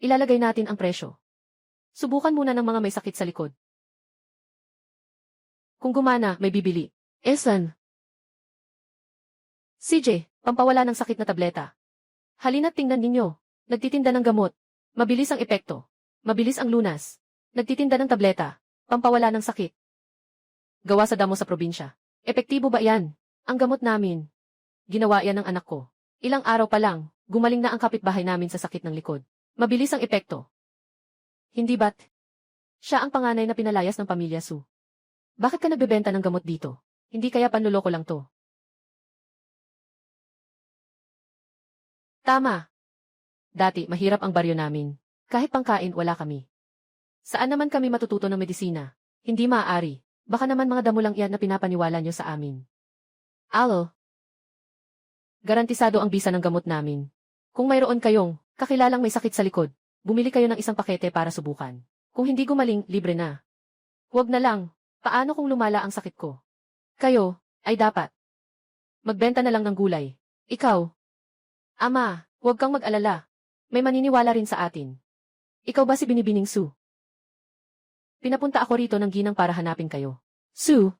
Ilalagay natin ang presyo. Subukan muna ng mga may sakit sa likod. Kung gumana, may bibili. Esan. CJ, pampawala ng sakit na tableta. Halina't tingnan ninyo. Nagtitinda ng gamot. Mabilis ang epekto. Mabilis ang lunas. Nagtitinda ng tableta. Pampawala ng sakit. Gawa sa damo sa probinsya. Epektibo ba yan? Ang gamot namin. Ginawa yan ng anak ko. Ilang araw pa lang, gumaling na ang kapitbahay namin sa sakit ng likod. Mabilis ang epekto. Hindi ba't? Siya ang panganay na pinalayas ng pamilya Su. Bakit ka nagbebenta ng gamot dito? Hindi kaya panluloko lang to? Tama. Dati, mahirap ang baryo namin. Kahit pangkain, wala kami. Saan naman kami matututo ng medisina? Hindi maaari. Baka naman mga damo lang yan na pinapaniwala nyo sa amin. Alo. Garantisado ang bisa ng gamot namin. Kung mayroon kayong kakilalang may sakit sa likod, bumili kayo ng isang pakete para subukan. Kung hindi gumaling, libre na. Huwag na lang. Paano kung lumala ang sakit ko? Kayo, ay dapat. Magbenta na lang ng gulay. Ikaw. Ama, huwag kang mag-alala. May maniniwala rin sa atin. Ikaw ba si Binibining Su? Pinapunta ako rito ng ginang para hanapin kayo. Su.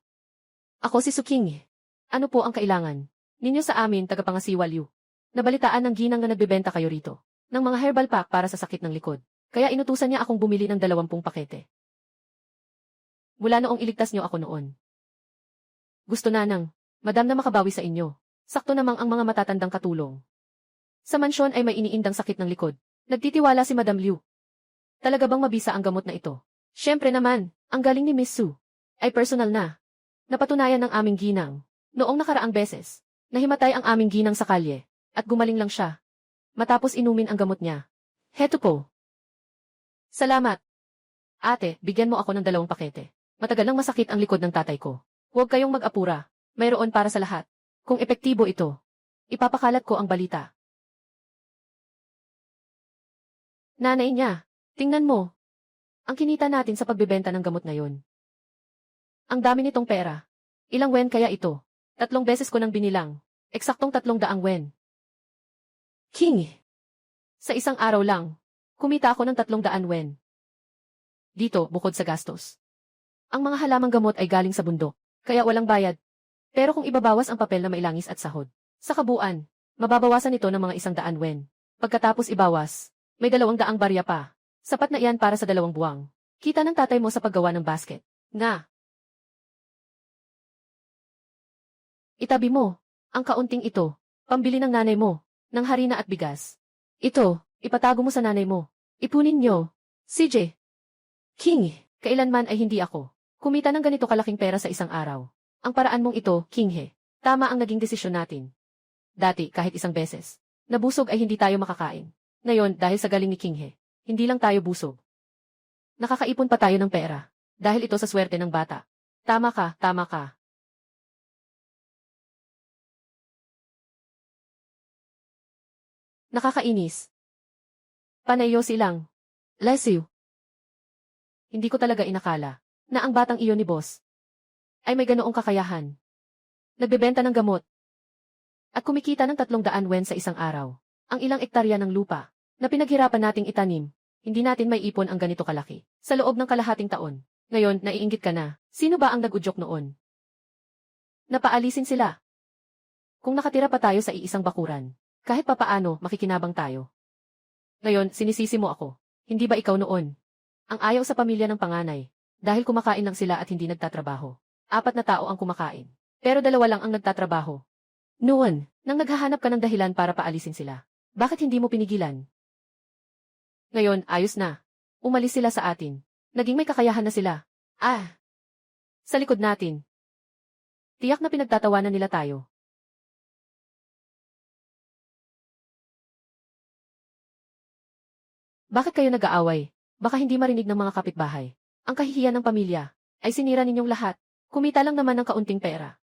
Ako si Su King. Ano po ang kailangan? Ninyo sa amin, tagapangasiwal yu. Nabalitaan ng ginang na nagbebenta kayo rito. Ng mga herbal pack para sa sakit ng likod. Kaya inutusan niya akong bumili ng 20 pakete. Mula noong iligtas niyo ako noon. Gusto na ng madam na makabawi sa inyo. Sakto namang ang mga matatandang katulong. Sa mansyon ay may iniindang sakit ng likod. Nagtitiwala si Madam Liu. Talaga bang mabisa ang gamot na ito? Siyempre naman, ang galing ni Miss Su ay personal na. Napatunayan ng aming ginang. Noong nakaraang beses, nahimatay ang aming ginang sa kalye, at gumaling lang siya. Matapos inumin ang gamot niya. Heto po. Salamat. Ate, bigyan mo ako ng 2 pakete. Matagal nang masakit ang likod ng tatay ko. Huwag kayong mag-apura. Mayroon para sa lahat. Kung epektibo ito, ipapakalat ko ang balita. Nanay niya, tingnan mo. Ang kinita natin sa pagbebenta ng gamot ngayon. Ang dami nitong pera. Ilang wen kaya ito? 3 beses ko nang binilang. Eksaktong 300 wen. King! Sa isang araw lang, kumita ako ng 300 wen. Dito, bukod sa gastos. Ang mga halamang gamot ay galing sa bundok, kaya walang bayad. Pero kung ibabawas ang papel na mailangis at sahod, sa kabuuan, mababawasan ito ng mga 100 wen. Pagkatapos ibawas, may 200 barya pa. Sapat na iyan para sa 2 buwang. Kita ng tatay mo sa paggawa ng basket. Nga. Itabi mo, ang kaunting ito, pambili ng nanay mo, ng harina at bigas. Ito, ipatago mo sa nanay mo. Ipunin nyo. CJ. King, kailanman ay hindi ako kumita ng ganito kalaking pera sa isang araw. Ang paraan mong ito, King He. Tama ang naging desisyon natin. Dati, kahit isang beses, nabusog ay hindi tayo makakain. Ngayon, dahil sa galing ni King He, hindi lang tayo busog. Nakakaipon pa tayo ng pera. Dahil ito sa swerte ng bata. Tama ka, tama ka. Nakakainis. Panayo silang. Bless you. Hindi ko talaga inakala na ang batang iyon ni boss ay may ganoong kakayahan. Nagbebenta ng gamot at kumikita ng 300 wen sa isang araw. Ang ilang ektarya ng lupa na pinaghirapan nating itanim, hindi natin may ipon ang ganito kalaki sa loob ng kalahating taon. Ngayon, naiinggit ka na. Sino ba ang nag-udyok noon? Napaalisin sila. Kung nakatira pa tayo sa iisang bakuran, kahit papaano makikinabang tayo. Ngayon, sinisisi mo ako. Hindi ba ikaw noon? Ang ayaw sa pamilya ng panganay, dahil kumakain lang sila at hindi nagtatrabaho. 4 na tao ang kumakain, pero 2 lang ang nagtatrabaho. Noon, nang naghahanap ka ng dahilan para paalisin sila, bakit hindi mo pinigilan? Ngayon, ayos na. Umalis sila sa atin. Naging may kakayahan na sila. Sa likod natin. Tiyak na pinagtatawanan nila tayo. Bakit kayo nag-aaway? Baka hindi marinig ng mga kapitbahay. Ang kahihiyan ng pamilya ay sinira ninyong lahat. Kumita lang naman ng kaunting pera.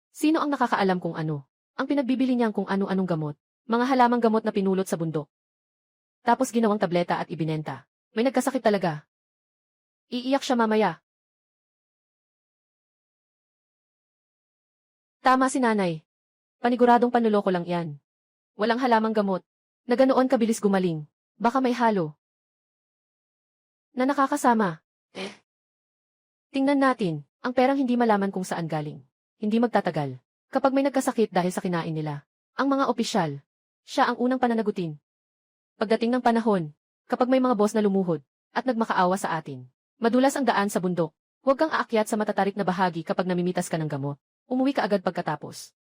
Sino ang nakakaalam kung ano? Ang pinagbibili niyang kung ano-anong gamot. Mga halamang gamot na pinulot sa bundok. Tapos ginawang tableta at ibinenta. May nagkasakit talaga. Iiyak siya mamaya. Tama si nanay. Paniguradong panloloko lang yan. Walang halamang gamot. Na ganoon kabilis gumaling. Baka may halo. Na nakakasama. Tingnan natin, ang perang hindi malaman kung saan galing. Hindi magtatagal. Kapag may nagkasakit dahil sa kinain nila, ang mga opisyal, siya ang unang pananagutin. Pagdating ng panahon, kapag may mga boss na lumuhod, at nagmakaawa sa atin, madulas ang daan sa bundok. Huwag kang aakyat sa matatarik na bahagi kapag namimitas ka ng gamot. Umuwi ka agad pagkatapos.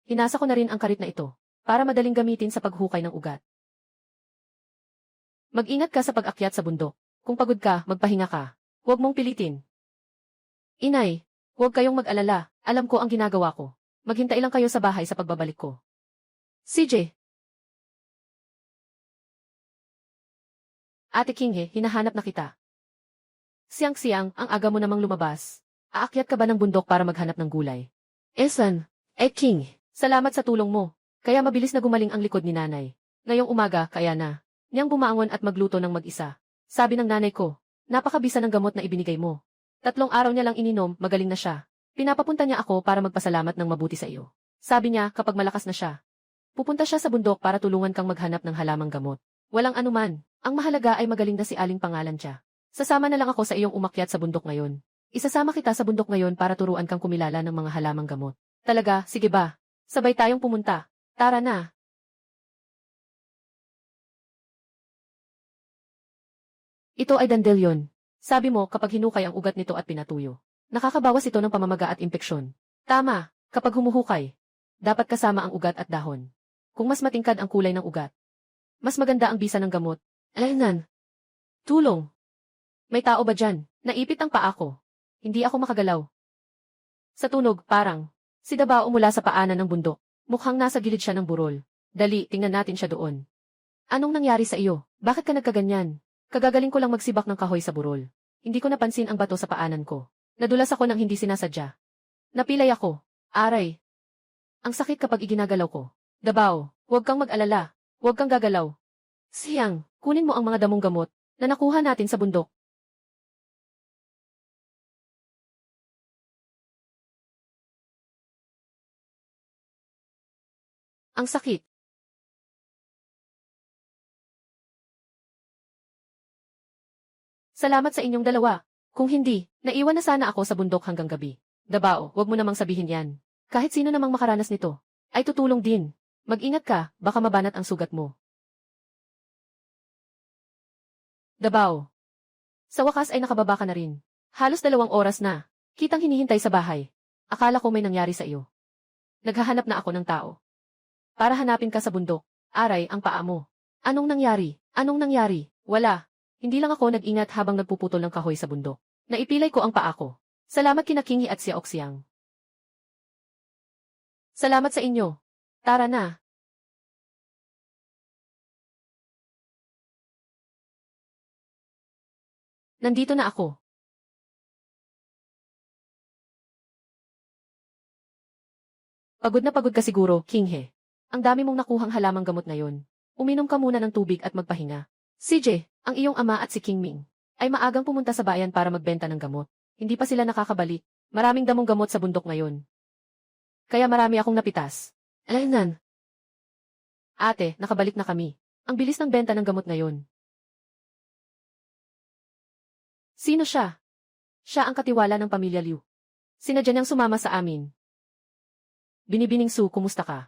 Hinasa ko na rin ang karit na ito, para madaling gamitin sa paghukay ng ugat. Mag-ingat ka sa pag-akyat sa bundok. Kung pagod ka, magpahinga ka. Huwag mong pilitin. Inay, huwag kayong mag-alala. Alam ko ang ginagawa ko. Maghintay lang kayo sa bahay sa pagbabalik ko. CJ. Ate Kinghe, hinahanap na kita. Siyang-siyang, ang aga mo namang lumabas. Aakyat ka ba ng bundok para maghanap ng gulay? Esan, King, salamat sa tulong mo. Kaya mabilis na gumaling ang likod ni nanay. Ngayong umaga, kaya na. Niyang bumangon at magluto ng mag-isa. Sabi ng nanay ko, napakabisa ng gamot na ibinigay mo. 3 araw niya lang ininom, magaling na siya. Pinapapunta niya ako para magpasalamat ng mabuti sa iyo. Sabi niya, kapag malakas na siya, pupunta siya sa bundok para tulungan kang maghanap ng halamang gamot. Walang anuman, ang mahalaga ay magaling na si Aling Pangalan siya. Sasama na lang ako sa iyong umakyat sa bundok ngayon. Isasama kita sa bundok ngayon para turuan kang kumilala ng mga halamang gamot. Talaga, sige ba? Sabay tayong pumunta. Tara na. Ito ay dandelion. Sabi mo kapag hinukay ang ugat nito at pinatuyo, nakakabawas ito ng pamamaga at impeksyon. Tama, kapag humuhukay, dapat kasama ang ugat at dahon. Kung mas matingkad ang kulay ng ugat, mas maganda ang bisa ng gamot. Alaynan. Tulong. May tao ba dyan? Naipit ang paa ko. Hindi ako makagalaw. Sa tunog, parang Si Dabao mula sa paanan ng bundok. Mukhang nasa gilid siya ng burol. Dali, tingnan natin siya doon. Anong nangyari sa iyo? Bakit ka nagkaganyan? Kagagaling ko lang magsibak ng kahoy sa burol. Hindi ko napansin ang bato sa paanan ko. Nadulas ako ng hindi sinasadya. Napilay ako. Aray. Ang sakit kapag iginagalaw ko. Dabao, huwag kang mag-alala. Huwag kang gagalaw. Siyang, kunin mo ang mga damong gamot na nakuha natin sa bundok. Ang sakit. Salamat sa inyong dalawa. Kung hindi, naiwan na sana ako sa bundok hanggang gabi. Dabao, huwag mo namang sabihin yan. Kahit sino namang makaranas nito, ay tutulong din. Mag-ingat ka, baka mabanat ang sugat mo. Dabao. Sa wakas ay nakababa ka na rin. Halos 2 oras na. Kitang hinihintay sa bahay. Akala ko may nangyari sa iyo. Naghahanap na ako ng tao. Para hanapin ka sa bundok. Aray, ang paa mo. Anong nangyari? Anong nangyari? Wala. Hindi lang ako nag-ingat habang nagpuputol ng kahoy sa bundok. Naipilay ko ang paa ko. Salamat kina Kinghi at Sia Oxiang. Salamat sa inyo. Tara na. Nandito na ako. Pagod na pagod ka siguro, Kinghe. Ang dami mong nakuhang halamang gamot ngayon. Uminom ka muna ng tubig at magpahinga. CJ, ang iyong ama at si King Ming, ay maagang pumunta sa bayan para magbenta ng gamot. Hindi pa sila nakakabalik. Maraming damong gamot sa bundok ngayon. Kaya marami akong napitas. Alainan. Ate, nakabalik na kami. Ang bilis ng benta ng gamot ngayon. Sino siya? Siya ang katiwala ng pamilya Liu. Sinadya niyang sumama sa amin. Binibining Su, kumusta ka?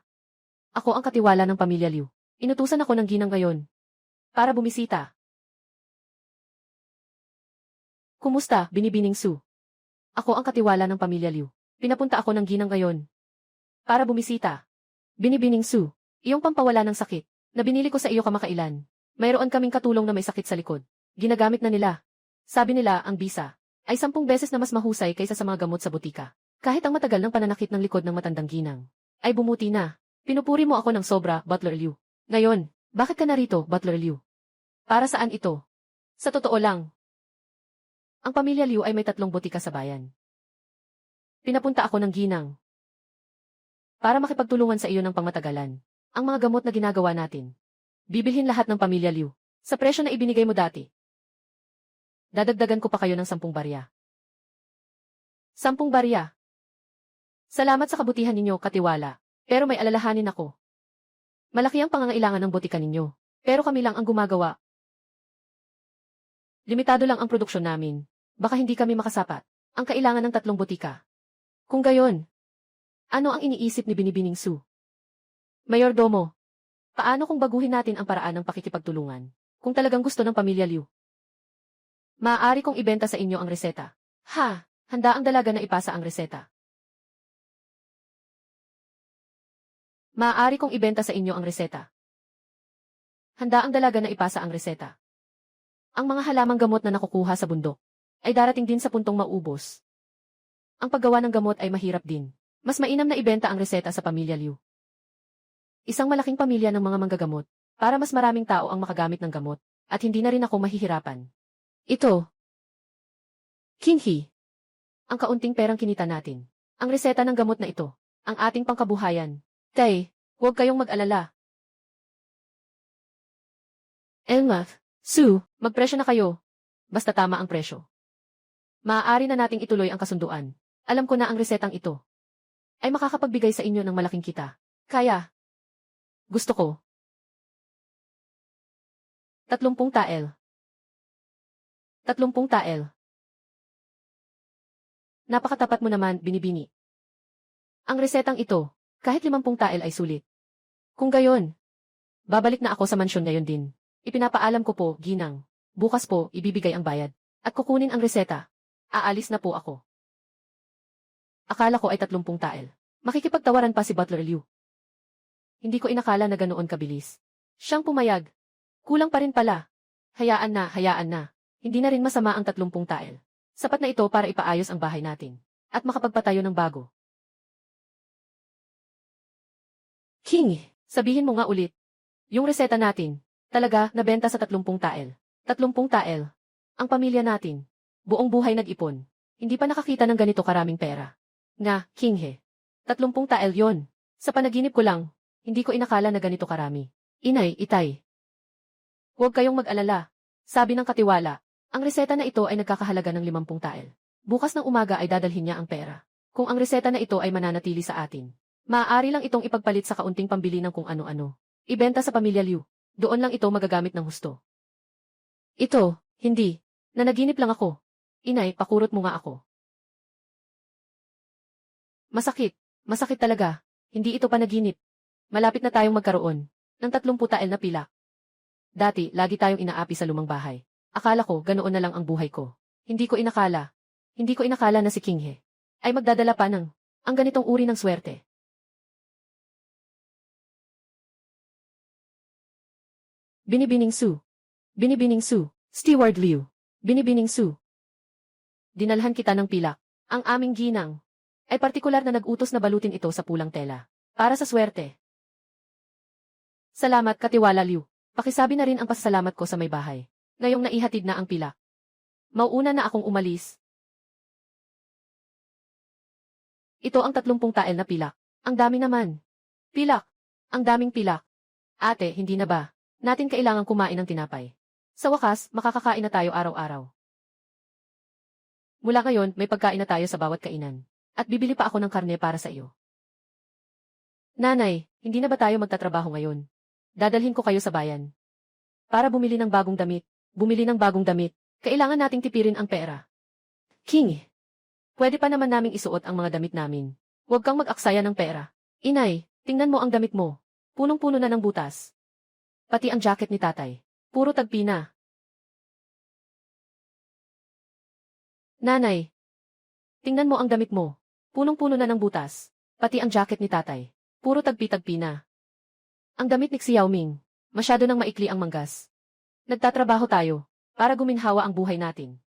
Ako ang katiwala ng pamilya Liu. Inutusan ako ng ginang ngayon. Para bumisita. Kumusta, Binibining Su? Ako ang katiwala ng pamilya Liu. Pinapunta ako ng ginang ngayon. Para bumisita. Binibining Su, iyong pampawala ng sakit, na binili ko sa iyo kamakailan. Mayroon kaming katulong na may sakit sa likod. Ginagamit na nila. Sabi nila, ang bisa, ay 10 beses na mas mahusay kaysa sa mga gamot sa butika. Kahit ang matagal ng pananakit ng likod ng matandang ginang, ay bumuti na. Pinupuri mo ako ng sobra, Butler Liu. Ngayon, bakit ka narito, Butler Liu? Para saan ito? Sa totoo lang. Ang pamilya Liu ay may 3 butika sa bayan. Pinapunta ako ng ginang. Para makipagtulungan sa iyo ng pangmatagalan. Ang mga gamot na ginagawa natin. Bibilhin lahat ng pamilya Liu. Sa presyo na ibinigay mo dati. Dadagdagan ko pa kayo ng 10 barya. 10 barya. Salamat sa kabutihan ninyo, katiwala. Pero may alalahanin ako. Malaki ang pangangailangan ng botika ninyo. Pero kami lang ang gumagawa. Limitado lang ang produksyon namin. Baka hindi kami makasapat. Ang kailangan ng 3 botika. Kung gayon, ano ang iniisip ni Binibining Su? Mayordomo, paano kung baguhin natin ang paraan ng pakikipagtulungan? Kung talagang gusto ng pamilya Liu. Maaari kong ibenta sa inyo ang reseta. Ha, handa ang dalaga na ipasa ang reseta. Maaari kong ibenta sa inyo ang reseta. Handa ang dalaga na ipasa ang reseta. Ang mga halamang gamot na nakukuha sa bundok ay darating din sa puntong maubos. Ang paggawa ng gamot ay mahirap din. Mas mainam na ibenta ang reseta sa pamilya Liu. Isang malaking pamilya ng mga manggagamot para mas maraming tao ang makagamit ng gamot at hindi na rin ako mahihirapan. Ito. Kinghi. Ang kaunting perang kinita natin. Ang reseta ng gamot na ito. Ang ating pangkabuhayan. Tay, huwag kayong mag-alala. Elmath, Su, magpresyo na kayo. Basta tama ang presyo. Maaari na nating ituloy ang kasunduan. Alam ko na ang resetang ito ay makakapagbigay sa inyo ng malaking kita. Kaya, gusto ko. 30 tael. 30 tael. Napakatapat mo naman, Binibini. Ang resetang ito, kahit 50 tael ay sulit. Kung gayon, babalik na ako sa mansyon ngayon din. Ipinapaalam ko po, ginang. Bukas po, ibibigay ang bayad. At kukunin ang reseta. Aalis na po ako. Akala ko ay 30 tael. Makikipagtawaran pa si Butler Liu. Hindi ko inakala na ganoon kabilis. Siyang pumayag. Kulang pa rin pala. Hayaan na, hayaan na. Hindi na rin masama ang 30 tael. Sapat na ito para ipaayos ang bahay natin. At makapagpatayo ng bago. King, sabihin mo nga ulit. Yung reseta natin, talaga, nabenta sa 30 tael. 30 tael. Ang pamilya natin, buong buhay nag-ipon. Hindi pa nakakita ng ganito karaming pera. Nga, King he. 30 tael yon. Sa panaginip ko lang, hindi ko inakala na ganito karami. Inay, itay. Huwag kayong mag-alala. Sabi ng katiwala, ang reseta na ito ay nagkakahalaga ng 50 tael. Bukas ng umaga ay dadalhin niya ang pera. Kung ang reseta na ito ay mananatili sa atin, maaari lang itong ipagpalit sa kaunting pambili ng kung ano-ano. Ibenta sa pamilya Liu. Doon lang ito magagamit ng husto. Ito, hindi. Nanaginip lang ako. Inay, pakurot mo nga ako. Masakit. Masakit talaga. Hindi ito panaginip. Malapit na tayong magkaroon ng 30 tael na pilak. Dati, lagi tayong inaapi sa lumang bahay. Akala ko, ganoon na lang ang buhay ko. Hindi ko inakala na si King He ay magdadala pa ng ang ganitong uri ng swerte. Binibining Su. Binibining Su. Steward Liu. Binibining Su. Dinalhan kita ng pilak. Ang aming ginang ay partikular na nag-utos na balutin ito sa pulang tela. Para sa swerte. Salamat, katiwala Liu. Pakisabi na rin ang pasasalamat ko sa may bahay. Ngayong naihatid na ang pilak. Mauuna na akong umalis. Ito ang 30 tael na pilak. Ang dami naman. Pilak. Ang daming pilak. Ate, hindi na ba natin kailangang kumain ng tinapay? Sa wakas, makakakain na tayo araw-araw. Mula ngayon, may pagkain na tayo sa bawat kainan. At bibili pa ako ng karne para sa iyo. Nanay, hindi na ba tayo magtatrabaho ngayon? Dadalhin ko kayo sa bayan. Para bumili ng bagong damit. Bumili ng bagong damit. Kailangan nating tipirin ang pera. King, pwede pa naman naming isuot ang mga damit namin. Huwag kang mag-aksaya ng pera. Inay, tingnan mo ang damit mo. Punong-puno na ng butas. Pati ang jacket ni tatay. Puro tagpi na. Nanay, tingnan mo ang damit mo. Punong-puno na ng butas. Pati ang jacket ni tatay. Puro tagpi-tagpi na. Ang damit ni Xiao Ming. Masyado nang maikli ang manggas. Nagtatrabaho tayo para guminhawa ang buhay natin.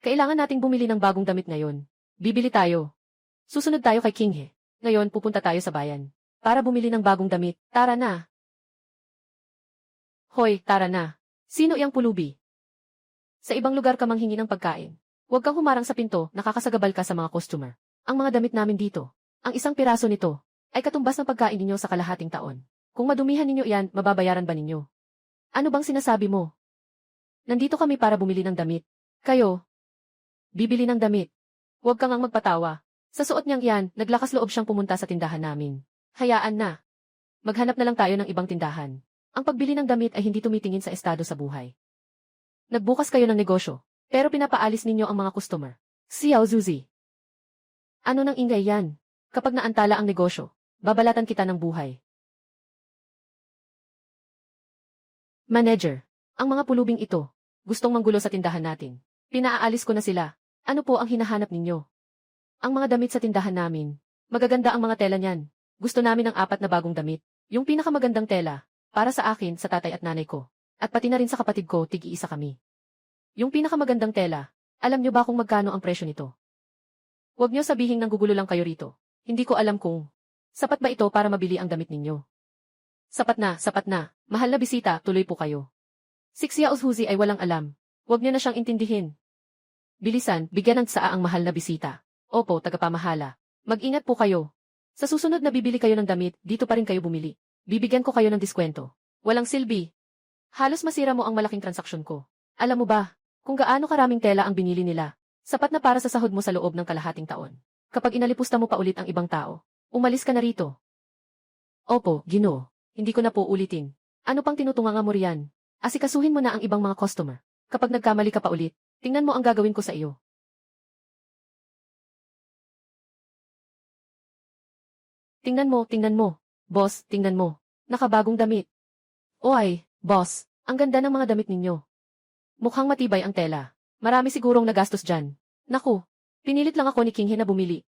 Kailangan nating bumili ng bagong damit ngayon. Bibili tayo. Susunod tayo kay King He. Ngayon pupunta tayo sa bayan. Para bumili ng bagong damit. Tara na. Hoy, tara na. Sino iyang pulubi? Sa ibang lugar ka manghingi ng pagkain. Huwag kang humarang sa pinto, nakakasagabal ka sa mga customer. Ang mga damit namin dito. Ang isang piraso nito ay katumbas ng pagkain ninyo sa kalahating taon. Kung madumihan ninyo iyan, mababayaran ba ninyo? Ano bang sinasabi mo? Nandito kami para bumili ng damit. Kayo, bibili ng damit. Huwag kang ang magpatawa. Sa suot niyang iyan, naglakas loob siyang pumunta sa tindahan namin. Hayaan na. Maghanap na lang tayo ng ibang tindahan. Ang pagbili ng damit ay hindi tumitingin sa estado sa buhay. Nagbukas kayo ng negosyo, pero pinapaalis ninyo ang mga customer. Xiao Zuzi. Ano nang ingay yan? Kapag naantala ang negosyo, babalatan kita ng buhay. Manager, ang mga pulubing ito, gustong manggulo sa tindahan natin. Pinaalis ko na sila. Ano po ang hinahanap ninyo? Ang mga damit sa tindahan namin. Magaganda ang mga tela niyan. Gusto namin ng 4 na bagong damit. Yung pinakamagandang tela, para sa akin, sa tatay at nanay ko. At pati na rin sa kapatid ko, tig-iisa kami. Yung pinakamagandang tela, alam nyo ba kung magkano ang presyo nito? Huwag nyo sabihin nang gugulo lang kayo rito. Hindi ko alam kung sapat ba ito para mabili ang damit ninyo. Sapat na, sapat na. Mahal na bisita, tuloy po kayo. Si Xiao Zuzi ay walang alam. Huwag nyo na siyang intindihin. Bilisan, bigyan ng tsaa ang mahal na bisita. Opo, tagapamahala. Mag-ingat po kayo. Sa susunod na bibili kayo ng damit, dito pa rin kayo bumili. Bibigyan ko kayo ng diskwento. Walang silbi. Halos masira mo ang malaking transaksyon ko. Alam mo ba, kung gaano karaming tela ang binili nila, sapat na para sa sahod mo sa loob ng kalahating taon. Kapag inalipusta mo pa ulit ang ibang tao, umalis ka na rito. Opo, Ginoo. Hindi ko na po ulitin. Ano pang tinutunganga mo riyan? Asikasuhin mo na ang ibang mga customer. Kapag nagkamali ka pa ulit, tingnan mo ang gagawin ko sa iyo. Tingnan mo. Boss, tingnan mo. Nakabagong damit. Oy, boss, ang ganda ng mga damit ninyo. Mukhang matibay ang tela. Marami sigurong nagastos dyan. Naku, pinilit lang ako ni King He na bumili.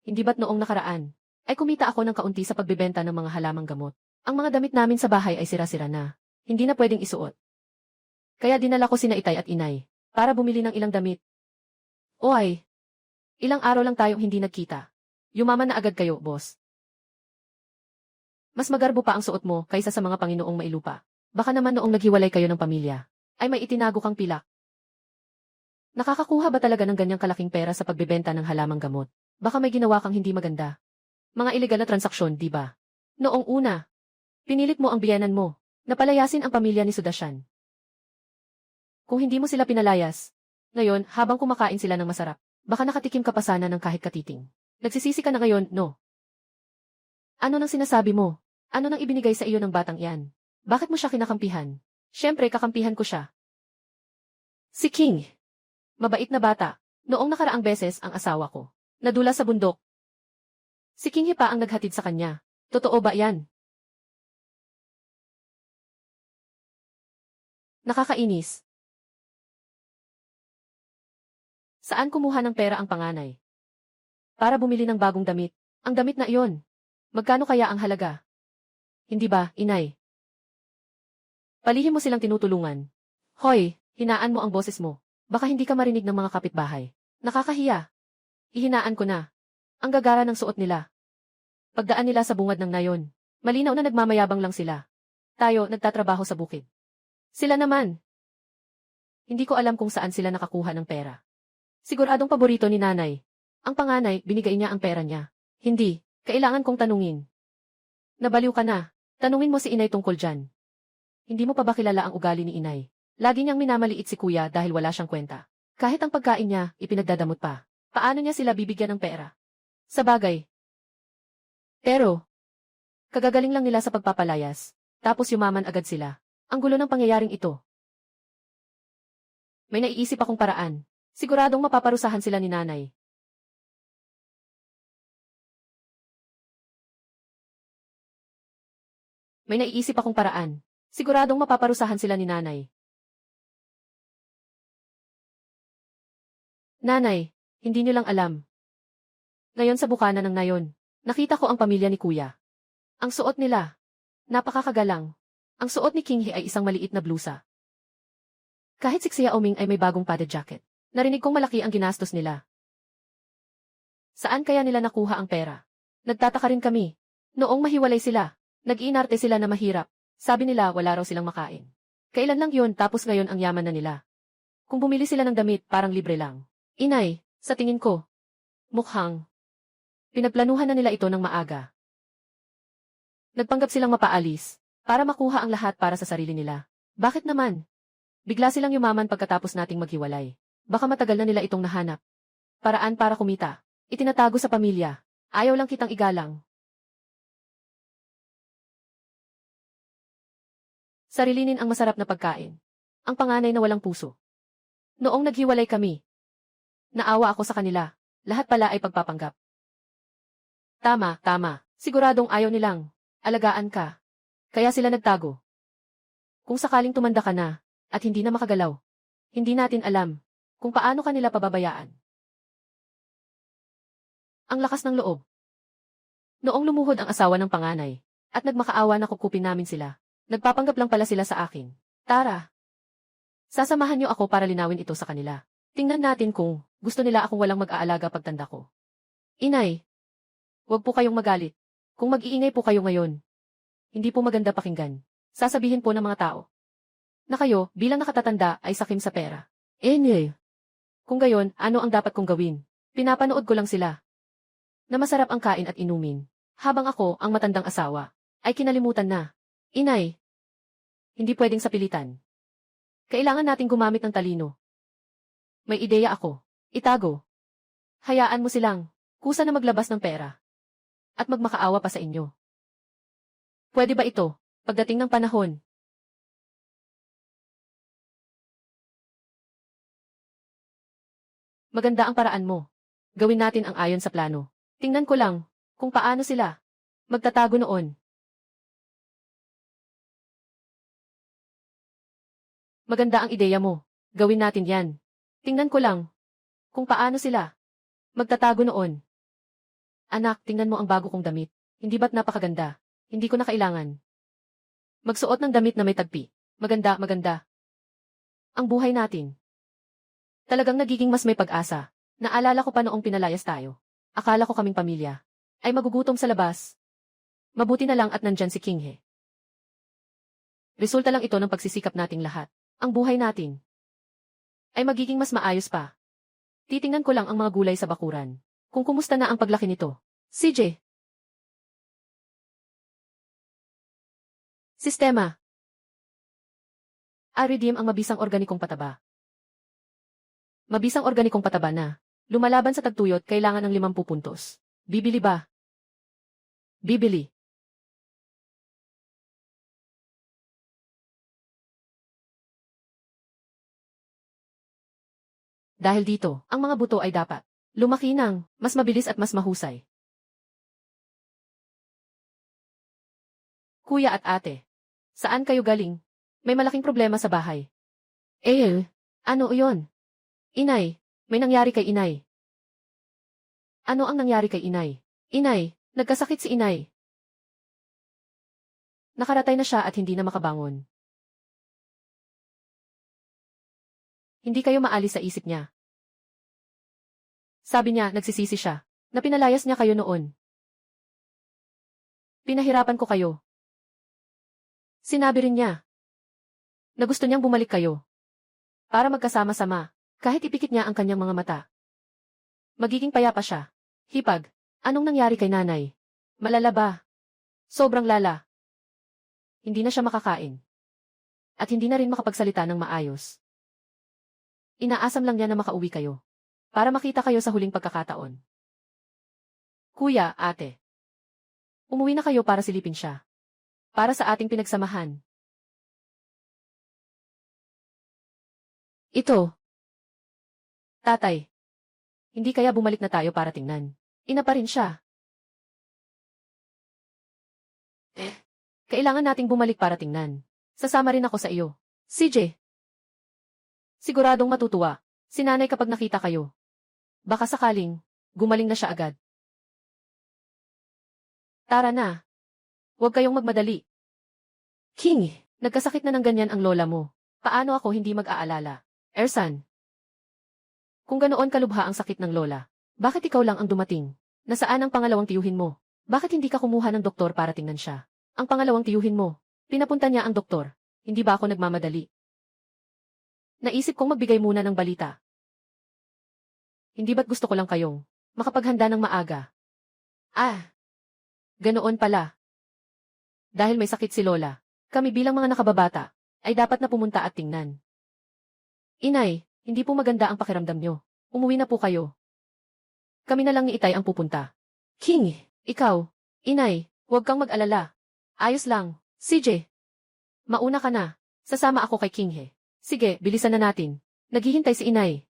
Hindi ba't noong nakaraan, ay kumita ako ng kaunti sa pagbebenta ng mga halamang gamot. Ang mga damit namin sa bahay ay sira-sira na. Hindi na pwedeng isuot. Kaya dinala ko sina itay at inay, para bumili ng ilang damit. Oy, ilang araw lang tayong hindi nagkita. Yumaman na agad kayo, boss. Mas magarbo pa ang suot mo kaysa sa mga Panginoong mailupa. Baka naman noong naghiwalay kayo ng pamilya, ay may itinago kang pilak. Nakakakuha ba talaga ng ganyang kalaking pera sa pagbebenta ng halamang gamot? Baka may ginawa kang hindi maganda. Mga ilegal na transaksyon, di ba? Noong una, pinilit mo ang biyenan mo, na palayasin ang pamilya ni Sudashan. Kung hindi mo sila pinalayas, ngayon, habang kumakain sila ng masarap, baka nakatikim ka pa sana ng kahit katiting. Nagsisisi ka na ngayon, no? Ano nang sinasabi mo? Ano nang ibinigay sa iyo ng batang iyan? Bakit mo siya kinakampihan? Siyempre, kakampihan ko siya. Si King. Mabait na bata. Noong nakaraang beses ang asawa ko. Nadula sa bundok. Si King pa ang naghatid sa kanya. Totoo ba yan? Nakakainis. Saan kumuha ng pera ang panganay? Para bumili ng bagong damit. Ang damit na iyon. Magkano kaya ang halaga? Hindi ba, inay? Palihim mo silang tinutulungan. Hoy, hinaan mo ang boses mo. Baka hindi ka marinig ng mga kapitbahay. Nakakahiya. Ihinaan ko na. Ang gagara ng suot nila. Pagdaan nila sa bungad ng nayon. Malinaw na nagmamayabang lang sila. Tayo, nagtatrabaho sa bukid. Sila naman. Hindi ko alam kung saan sila nakakuha ng pera. Siguradong paborito ni nanay. Ang panganay, binigay niya ang pera niya. Hindi, kailangan kong tanungin. Nabaliw ka na. Tanungin mo si inay tungkol dyan. Hindi mo pa ba kilala ang ugali ni inay? Lagi niyang minamaliit si kuya dahil wala siyang kwenta. Kahit ang pagkain niya, ipinagdadamot pa. Paano niya sila bibigyan ng pera? Sa bagay. Pero, kagagaling lang nila sa pagpapalayas. Tapos yumaman agad sila. Ang gulo ng pangyayaring ito. May naiisip akong paraan. Siguradong mapaparusahan sila ni nanay. May naiisip akong paraan. Siguradong mapaparusahan sila ni nanay. Nanay, hindi niyo lang alam. Ngayon sa bukana ng nayon, nakita ko ang pamilya ni kuya. Ang suot nila, napakakagalang. Ang suot ni King ay isang maliit na blusa. Kahit si Xia Oming ay may bagong padded jacket. Narinig kong malaki ang ginastos nila. Saan kaya nila nakuha ang pera? Nagtataka rin kami. Noong mahiwalay sila, nag-iinarte sila na mahirap. Sabi nila wala raw silang makain. Kailan lang yun tapos ngayon ang yaman na nila. Kung bumili sila ng damit parang libre lang. Inay, sa tingin ko, mukhang pinagplanuhan na nila ito ng maaga. Nagpanggap silang mapaalis para makuha ang lahat para sa sarili nila. Bakit naman? Bigla silang yumaman pagkatapos nating maghiwalay. Baka matagal na nila itong nahanap. Paraan para kumita. Itinatago sa pamilya. Ayaw lang kitang igalang. Sarilinin ang masarap na pagkain. Ang panganay na walang puso. Noong naghiwalay kami, naawa ako sa kanila. Lahat pala ay pagpapanggap. Tama, tama. Siguradong ayaw nilang alagaan ka. Kaya sila nagtago. Kung sakaling tumanda ka na, at hindi na makagalaw, hindi natin alam kung paano kanila pababayaan. Ang lakas ng loob. Noong lumuhod ang asawa ng panganay, at nagmakaawa na kukupin namin sila, nagpapanggap lang pala sila sa akin. Tara. Sasamahan niyo ako para linawin ito sa kanila. Tingnan natin kung gusto nila akong walang mag-aalaga pagtanda ko. Inay, huwag po kayong magalit. Kung mag-iingay po kayo ngayon, hindi po maganda pakinggan. Sasabihin po ng mga tao na kayo, bilang nakatatanda, ay sakim sa pera. Kung gayon, ano ang dapat kong gawin? Pinapanood ko lang sila. Na masarap ang kain at inumin. Habang ako, ang matandang asawa, ay kinalimutan na. Inay, hindi pwedeng sapilitan. Kailangan nating gumamit ng talino. May ideya ako. Itago. Hayaan mo silang kusa na maglabas ng pera. At magmakaawa pa sa inyo. Pwede ba ito, pagdating ng panahon? Maganda ang paraan mo. Gawin natin ang ayon sa plano. Tingnan ko lang kung paano sila magtatago noon. Maganda ang ideya mo. Gawin natin yan. Tingnan ko lang kung paano sila magtatago noon. Anak, tingnan mo ang bago kong damit. Hindi ba't napakaganda? Hindi ko na kailangan magsuot ng damit na may tagpi. Maganda, maganda. Ang buhay natin. Talagang nagiging mas may pag-asa. Naalala ko pa noong pinalayas tayo. Akala ko kaming pamilya ay magugutom sa labas. Mabuti na lang at nandyan si Kinghe. Resulta lang ito ng pagsisikap nating lahat. Ang buhay natin ay magiging mas maayos pa. Titingnan ko lang ang mga gulay sa bakuran. Kung kumusta na ang paglaki nito. CJ. Sistema. Iridium ang mabisang organikong pataba. Mabisang organikong pataba na. Lumalaban sa tagtuyot kailangan ng 50 puntos. Bibili ba? Bibili. Dahil dito, ang mga buto ay dapat lumaki ng mas mabilis at mas mahusay. Kuya at ate, saan kayo galing? May malaking problema sa bahay. Ano iyon? Inay, may nangyari kay inay. Ano ang nangyari kay inay? Inay, nagkasakit si inay. Nakaratay na siya at hindi na makabangon. Hindi kayo maalis sa isip niya. Sabi niya, nagsisisi siya, na pinalayas niya kayo noon. Pinahirapan ko kayo. Sinabi rin niya, na gusto niyang bumalik kayo. Para magkasama-sama, kahit ipikit niya ang kanyang mga mata. Magiging payapa siya. Hipag, anong nangyari kay nanay? Malala ba? Sobrang lala. Hindi na siya makakain. At hindi na rin makapagsalita ng maayos. Inaasam lang niya na makauwi kayo. Para makita kayo sa huling pagkakataon. Kuya, ate. Umuwi na kayo para silipin siya. Para sa ating pinagsamahan. Ito. Tatay. Hindi kaya bumalik na tayo para tingnan. Ina pa rin siya. Kailangan nating bumalik para tingnan. Sasama rin ako sa iyo. CJ. Siguradong matutuwa. Si nanay kapag nakita kayo. Baka sakaling, gumaling na siya agad. Tara na. Huwag kayong magmadali. King, nagkasakit na ng ganyan ang lola mo. Paano ako hindi mag-aalala? Ersan. Kung ganoon kalubha ang sakit ng lola, bakit ikaw lang ang dumating? Nasaan ang pangalawang tiyuhin mo? Bakit hindi ka kumuha ng doktor para tingnan siya? Ang pangalawang tiyuhin mo, pinapunta niya ang doktor. Hindi ba ako nagmamadali? Naisip kong magbigay muna ng balita. Hindi ba't gusto ko lang kayong makapaghanda ng maaga? Ganoon pala. Dahil may sakit si Lola, kami bilang mga nakababata, ay dapat na pumunta at tingnan. Inay, hindi po maganda ang pakiramdam nyo. Umuwi na po kayo. Kami na lang ni Itay ang pupunta. King, ikaw, inay, huwag kang mag-alala. Ayos lang, CJ. Mauna ka na. Sasama ako kay Kinghe. Sige, bilisan na natin. Naghihintay si inay.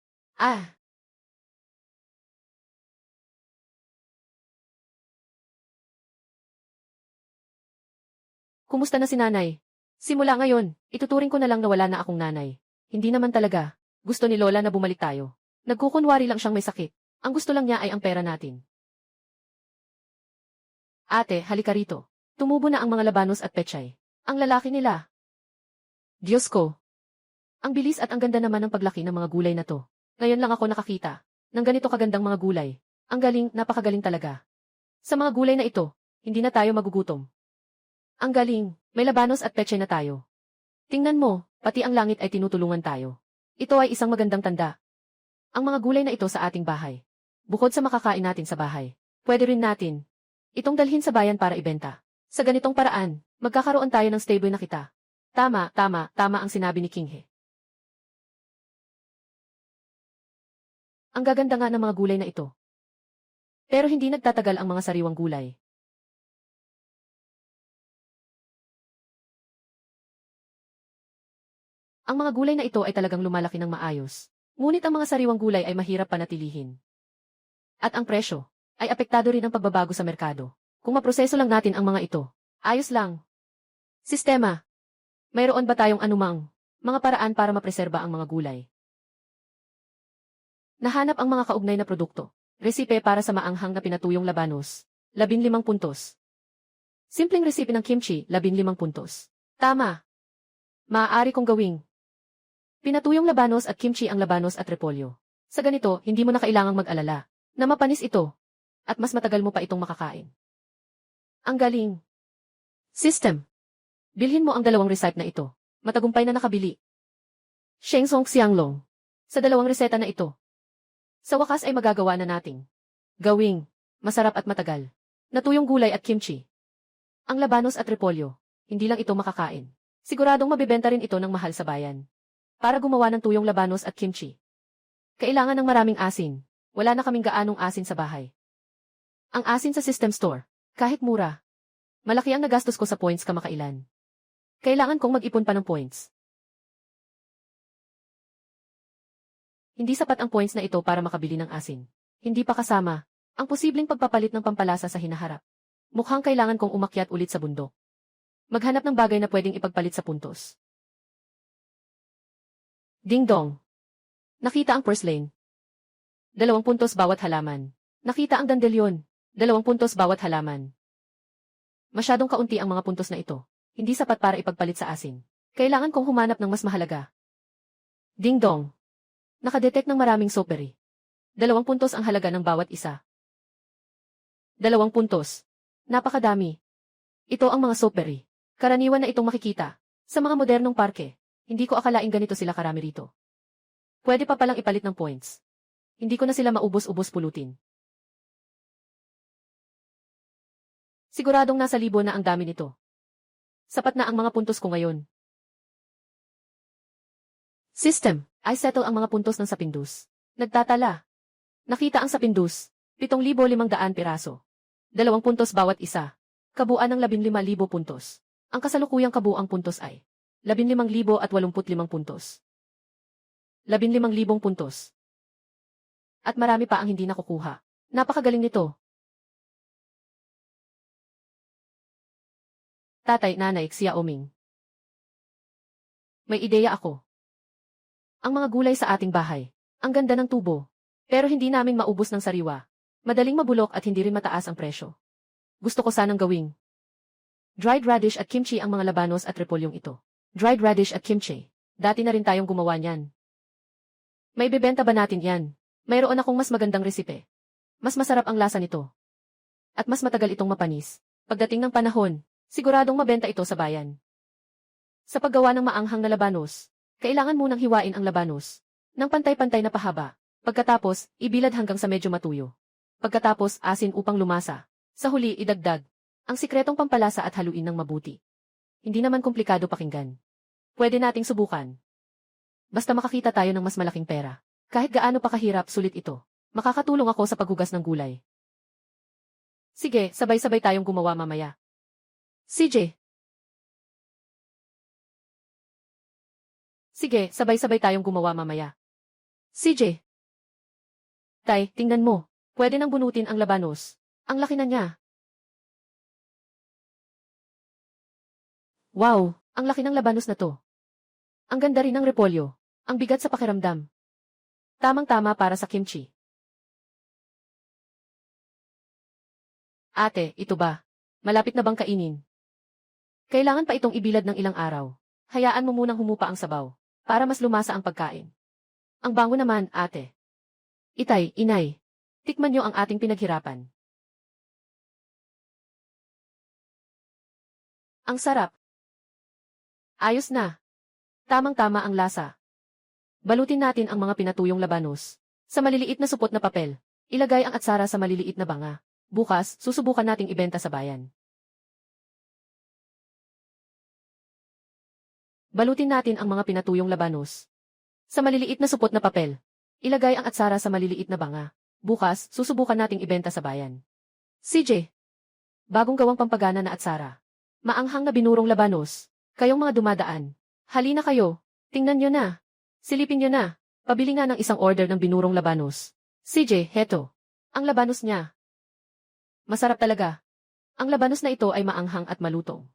Kumusta na si nanay? Simula ngayon, ituturing ko na lang na wala na akong nanay. Hindi naman talaga. Gusto ni Lola na bumalik tayo. Nagkukunwari lang siyang may sakit. Ang gusto lang niya ay ang pera natin. Ate, halika rito. Tumubo na ang mga labanos at pechay. Ang lalaki nila. Diyos ko. Ang bilis at ang ganda naman ng paglaki ng mga gulay na to. Ngayon lang ako nakakita ng ganito kagandang mga gulay. Ang galing, napakagaling talaga. Sa mga gulay na ito, hindi na tayo magugutom. Ang galing, may labanos at pechay na tayo. Tingnan mo, pati ang langit ay tinutulungan tayo. Ito ay isang magandang tanda. Ang mga gulay na ito sa ating bahay. Bukod sa makakain natin sa bahay, pwede rin natin itong dalhin sa bayan para ibenta. Sa ganitong paraan, magkakaroon tayo ng stable na kita. Tama ang sinabi ni Kinghe. Ang gaganda nga ng mga gulay na ito. Pero hindi nagtatagal ang mga sariwang gulay. Ang mga gulay na ito ay talagang lumalaki ng maayos. Ngunit ang mga sariwang gulay ay mahirap panatilihin. At ang presyo ay apektado rin ng pagbabago sa merkado. Kung maproseso lang natin ang mga ito, ayos lang. Sistema. Mayroon ba tayong anumang mga paraan para mapreserba ang mga gulay? Nahanap ang mga kaugnay na produkto. Resipe para sa maanghang na pinatuyong labanos. 15 puntos. Simpleng resipe ng kimchi, 15 puntos. Tama. Maaari kong gawing pinatuyong labanos at kimchi ang labanos at repolyo. Sa ganito, hindi mo na kailangang mag-alala na mapanis ito at mas matagal mo pa itong makakain. Ang galing. System. Bilhin mo ang 2 recipe na ito. Matagumpay na nakabili. Shengsong Xianglong. Sa 2 reseta na ito. Sa wakas ay magagawa na nating gawing masarap at matagal na tuyong gulay at kimchi. Ang labanos at repolyo, hindi lang ito makakain. Siguradong mabibenta rin ito ng mahal sa bayan. Para gumawa ng tuyong labanos at kimchi, kailangan ng maraming asin. Wala na kaming gaanong asin sa bahay. Ang asin sa system store, kahit mura. Malaki ang nagastos ko sa points kamakailan. Kailangan kong mag-ipon pa ng points. Hindi sapat ang points na ito para makabili ng asin. Hindi pa kasama ang posibleng pagpapalit ng pampalasa sa hinaharap. Mukhang kailangan kong umakyat ulit sa bundok. Maghanap ng bagay na pwedeng ipagpalit sa puntos. Ding dong. Nakita ang purslane. 2 puntos bawat halaman. Nakita ang dandelion. 2 puntos bawat halaman. Masyadong kaunti ang mga puntos na ito. Hindi sapat para ipagpalit sa asin. Kailangan kong humanap ng mas mahalaga. Ding dong. Nakadetect ng maraming soapberry. 2 puntos ang halaga ng bawat isa. 2 puntos. Napakadami. Ito ang mga soapberry. Karaniwan na itong makikita sa mga modernong parke. Hindi ko akalaing ganito sila karami rito. Pwede pa palang ipalit ng points. Hindi ko na sila maubos-ubos pulutin. Siguradong nasa 1,000 na ang dami nito. Sapat na ang mga puntos ko ngayon. System. I settle ang mga puntos ng sapindus. Nagtatala. Nakita ang sapindus. 7,500 piraso. 2 puntos bawat isa. Kabuuan ng 15,000 puntos. Ang kasalukuyang kabuang puntos ay 15,085 puntos. 15,000 puntos. At marami pa ang hindi nakukuha. Napakagaling nito. Tatay, nanay, Xiaoming. May ideya ako. Ang mga gulay sa ating bahay. Ang ganda ng tubo. Pero hindi naming maubos ng sariwa. Madaling mabulok at hindi rin mataas ang presyo. Gusto ko sanang gawing dried radish at kimchi ang mga labanos at repolyong ito. Dried radish at kimchi. Dati na rin tayong gumawa niyan. May bebenta ba natin yan? Mayroon akong mas magandang resipe. Mas masarap ang lasa nito. At mas matagal itong mapanis. Pagdating ng panahon, siguradong mabenta ito sa bayan. Sa paggawa ng maanghang na labanos, kailangan munang hiwain ang labanos ng pantay-pantay na pahaba. Pagkatapos, ibilad hanggang sa medyo matuyo. Pagkatapos, asin upang lumasa. Sa huli, idagdag ang sikretong pampalasa at haluin ng mabuti. Hindi naman komplikado pakinggan. Pwede nating subukan. Basta makakita tayo ng mas malaking pera. Kahit gaano pa kahirap, sulit ito. Makakatulong ako sa paghugas ng gulay. Sige, sabay-sabay tayong gumawa mamaya. CJ. Sige, sabay-sabay tayong gumawa mamaya. CJ. Tay, tingnan mo. Pwede nang bunutin ang labanos. Ang laki na niya. Wow, ang laki ng labanos na to. Ang ganda rin ng repolyo. Ang bigat sa pakiramdam. Tamang-tama para sa kimchi. Ate, ito ba? Malapit na bang kainin? Kailangan pa itong ibilad ng ilang araw. Hayaan mo munang humupa ang sabaw. Para mas lumasa ang pagkain. Ang bango naman, ate. Itay, inay. Tikman niyo ang ating pinaghirapan. Ang sarap. Ayos na. Tamang-tama ang lasa. Balutin natin ang mga pinatuyong labanos sa maliliit na supot na papel. Ilagay ang atsara sa maliliit na banga. Bukas, susubukan nating ibenta sa bayan. Balutin natin ang mga pinatuyong labanos sa maliliit na supot na papel. Ilagay ang atsara sa maliliit na banga. Bukas, susubukan nating ibenta sa bayan. CJ. Bagong gawang pampagana na atsara. Maanghang na binurong labanos. Kayong mga dumadaan. Halina kayo. Tingnan nyo na. Silipin nyo na. Pabili nga ng isang order ng binurong labanos. CJ, heto. Ang labanos niya. Masarap talaga. Ang labanos na ito ay maanghang at malutong.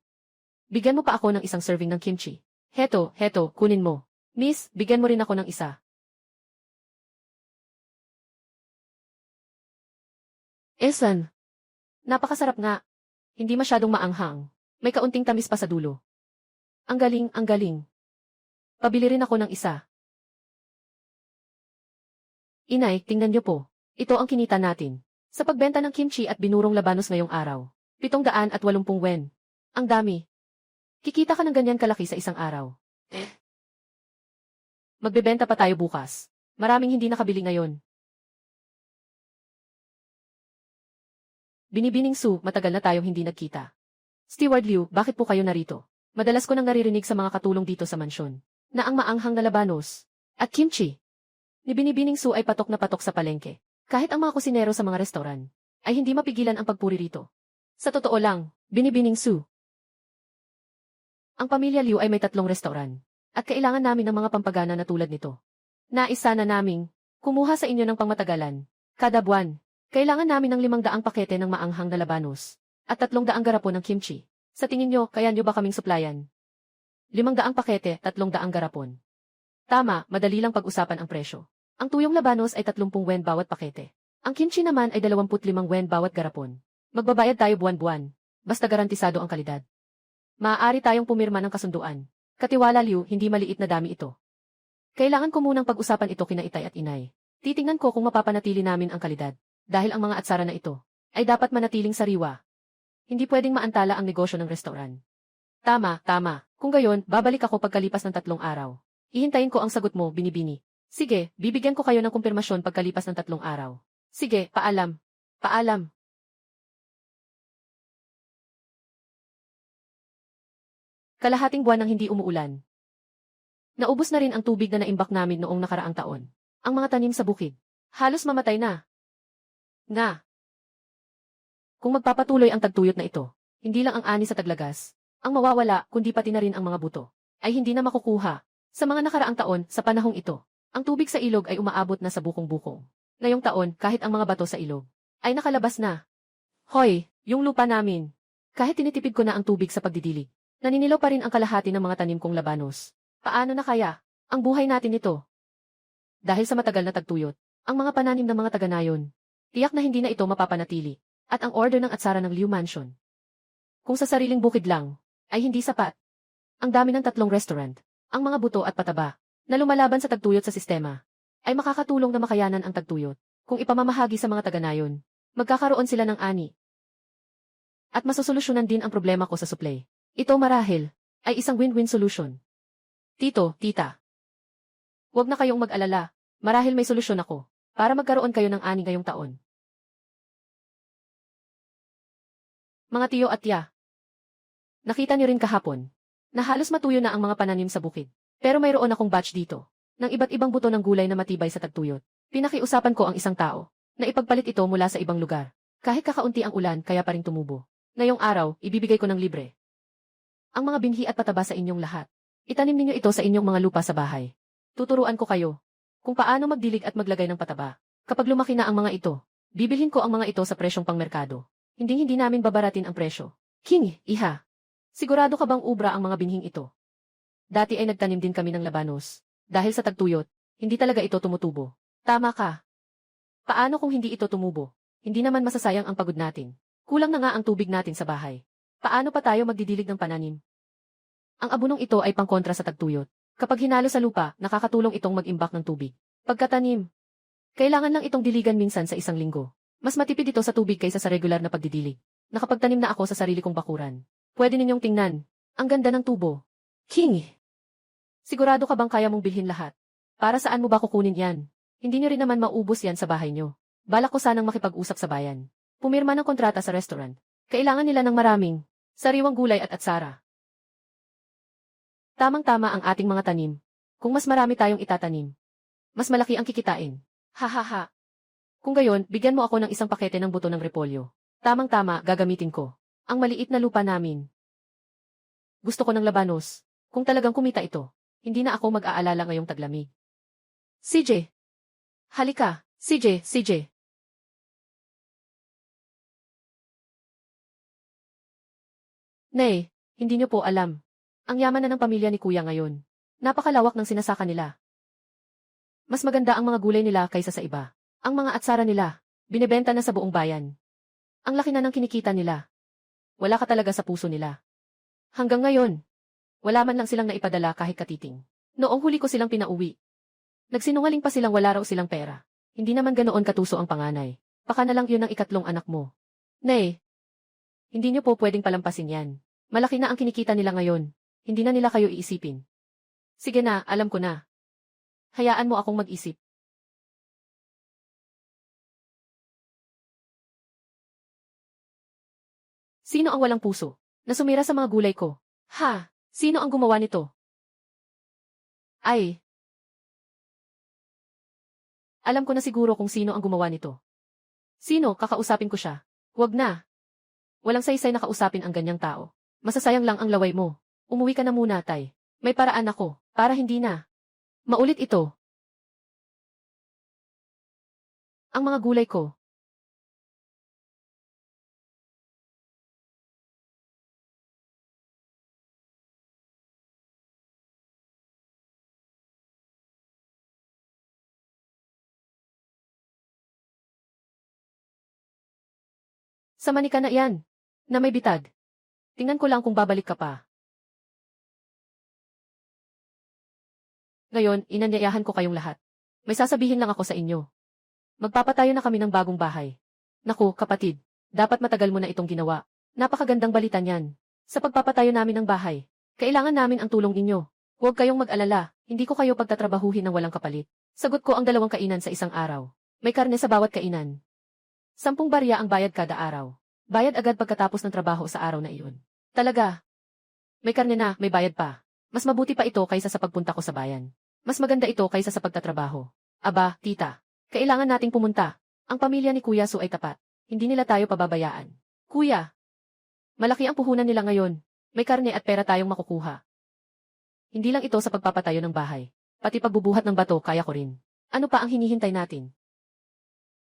Bigyan mo pa ako ng isang serving ng kimchi. Heto, kunin mo. Miss, bigyan mo rin ako ng isa. Esan. Napakasarap nga. Hindi masyadong maanghang. May kaunting tamis pa sa dulo. Ang galing, ang galing. Pabili rin ako ng isa. Inay, tingnan niyo po. Ito ang kinita natin. Sa pagbenta ng kimchi at binurong labanos ngayong araw. 780 wen. Ang dami. Kikita ka ng ganyan kalaki sa isang araw. Magbebenta pa tayo bukas. Maraming hindi nakabili ngayon. Binibining Su, matagal na tayong hindi nagkita. Steward Liu, bakit po kayo narito? Madalas ko nang naririnig sa mga katulong dito sa mansyon, na ang maanghang na labanos at kimchi ni Binibining Su ay patok na patok sa palengke. Kahit ang mga kusinero sa mga restoran ay hindi mapigilan ang pagpuri rito. Sa totoo lang, Binibining Su, ang pamilya Liu ay may 3 restoran at kailangan namin ng mga pampagana na tulad nito. Nais sana naming kumuha sa inyo ng pangmatagalan kada buwan. Kailangan namin ng 500 pakete ng maanghang na labanos at 300 garapon ng kimchi. Sa tingin nyo, kaya nyo ba kaming suplayan? 500 pakete, 300 garapon. Tama, madali lang pag-usapan ang presyo. Ang tuyong labanos ay 30 wen bawat pakete. Ang kimchi naman ay 25 wen bawat garapon. Magbabayad tayo buwan-buwan. Basta garantisado ang kalidad. Maaari tayong pumirma ng kasunduan. Katiwala Liu, hindi maliit na dami ito. Kailangan ko munang pag-usapan ito kina itay at inay. Titingnan ko kung mapapanatili namin ang kalidad. Dahil ang mga atsara na ito ay dapat manatiling sariwa. Hindi pwedeng maantala ang negosyo ng restoran. Tama, tama. Kung gayon, babalik ako pagkalipas ng 3 araw. Ihintayin ko ang sagot mo, Binibini. Sige, bibigyan ko kayo ng kumpirmasyon pagkalipas ng 3 araw. Sige, paalam. Paalam. Kalahating buwan nang hindi umuulan. Naubos na rin ang tubig na naimbak namin noong nakaraang taon. Ang mga tanim sa bukid halos mamatay na. Kung magpapatuloy ang tagtuyot na ito, hindi lang ang ani sa taglagas ang mawawala, kundi pati na rin ang mga buto ay hindi na makukuha. Sa mga nakaraang taon, sa panahong ito, ang tubig sa ilog ay umaabot na sa bukong-bukong. Ngayong taon, kahit ang mga bato sa ilog ay nakalabas na. Hoy, yung lupa namin. Kahit tinitipid ko na ang tubig sa pagdidilig, naninilaw pa rin ang kalahati ng mga tanim kong labanos. Paano na kaya ang buhay natin nito? Dahil sa matagal na tagtuyot, ang mga pananim ng mga taga-nayon, tiyak na hindi na ito mapapanatili. At ang order ng atsara ng Liu Mansion, kung sa sariling bukid lang, ay hindi sapat. Ang dami ng 3 restaurant, ang mga buto at pataba, na lumalaban sa tagtuyot sa sistema, ay makakatulong na makayanan ang tagtuyot. Kung ipamamahagi sa mga taga-nayon, magkakaroon sila ng ani. At masosolusyonan din ang problema ko sa supply. Ito marahil ay isang win-win solution. Tito, tita, huwag na kayong mag-alala, marahil may solusyon ako, para magkaroon kayo ng ani ngayong taon. Mga tiyo at tiya, nakita niyo rin kahapon, na halos matuyo na ang mga pananim sa bukid. Pero mayroon akong batch dito, ng iba't ibang buto ng gulay na matibay sa tagtuyot. Pinakiusapan ko ang isang tao, na ipagpalit ito mula sa ibang lugar. Kahit kakaunti ang ulan, kaya pa rin tumubo. Ngayong araw, ibibigay ko ng libre ang mga binhi at pataba sa inyong lahat. Itanim ninyo ito sa inyong mga lupa sa bahay. Tuturuan ko kayo kung paano magdilig at maglagay ng pataba. Kapag lumaki na ang mga ito, bibilhin ko ang mga ito sa presyong pangmerkado. Hindi namin babaratin ang presyo. King, iha. Sigurado ka bang ubra ang mga binhing ito? Dati ay nagtanim din kami ng labanos. Dahil sa tagtuyot, hindi talaga ito tumutubo. Tama ka. Paano kung hindi ito tumubo? Hindi naman masasayang ang pagod natin. Kulang na nga ang tubig natin sa bahay. Paano pa tayo magdidilig ng pananim? Ang abunong ito ay pangkontra sa tagtuyot. Kapag hinalo sa lupa, nakakatulong itong mag-imbak ng tubig. Pagkatanim, kailangan lang itong diligan minsan sa 1 linggo. Mas matipid ito sa tubig kaysa sa regular na pagdidilig. Nakapagtanim na ako sa sarili kong bakuran. Pwede ninyong tingnan. Ang ganda ng tubo. King! Sigurado ka bang kaya mong bilhin lahat? Para saan mo ba kukunin yan? Hindi nyo rin naman maubos yan sa bahay nyo. Balak ko sanang makipag-usap sa bayan. Pumirma ng kontrata sa restaurant. Kailangan nila ng maraming sariwang gulay at atsara. Tamang-tama ang ating mga tanim. Kung mas marami tayong itatanim, mas malaki ang kikitain. Ha. Kung gayon, bigyan mo ako ng 1 pakete ng buto ng repolyo. Tamang-tama, gagamitin ko ang maliit na lupa namin. Gusto ko ng labanos. Kung talagang kumita ito, hindi na ako mag-aalala ngayong taglamig. CJ! Halika, CJ! Nay, hindi niyo po alam. Ang yaman na ng pamilya ni Kuya ngayon. Napakalawak ng sinasaka nila. Mas maganda ang mga gulay nila kaysa sa iba. Ang mga atsara nila, binebenta na sa buong bayan. Ang laki na ng kinikita nila. Wala ka talaga sa puso nila. Hanggang ngayon, wala man lang silang naipadala kahit katiting. Noong huli ko silang pinauwi. Nagsinungaling pa silang wala raw silang pera. Hindi naman ganoon katuso ang panganay. Baka na lang yun ang 3 anak mo. Nay, hindi niyo po pwedeng palampasin yan. Malaki na ang kinikita nila ngayon. Hindi na nila kayo iisipin. Sige na, alam ko na. Hayaan mo akong mag-isip. Sino ang walang puso na sumira sa mga gulay ko? Ha? Sino ang gumawa nito? Ay, alam ko na siguro kung sino ang gumawa nito. Sino, kakausapin ko siya. Wag na. Walang saysay na kausapin ang ganyang tao. Masasayang lang ang laway mo. Umuwi ka na muna, Tay. May paraan ako, para hindi na maulit ito. Ang mga gulay ko. Sa manika na yan. Na may bitag. Tingnan ko lang kung babalik ka pa. Ngayon, inanyayahan ko kayong lahat. May sasabihin lang ako sa inyo. Magpapatayo na kami ng bagong bahay. Naku, kapatid, dapat matagal mo na itong ginawa. Napakagandang balita niyan. Sa pagpapatayo namin ng bahay, kailangan namin ang tulong ninyo. Huwag kayong mag-alala, hindi ko kayo pagtatrabahuhin ng walang kapalit. Sagot ko ang 2 kainan sa isang araw. May karne sa bawat kainan. 10 barya ang bayad kada araw. Bayad agad pagkatapos ng trabaho sa araw na iyon. Talaga. May karne na, may bayad pa. Mas mabuti pa ito kaysa sa pagpunta ko sa bayan. Mas maganda ito kaysa sa pagtatrabaho. Aba, tita. Kailangan nating pumunta. Ang pamilya ni Kuya Su ay tapat. Hindi nila tayo pababayaan. Kuya. Malaki ang puhunan nila ngayon. May karne at pera tayong makukuha. Hindi lang ito sa pagpapatayo ng bahay. Pati pagbubuhat ng bato kaya ko rin. Ano pa ang hinihintay natin?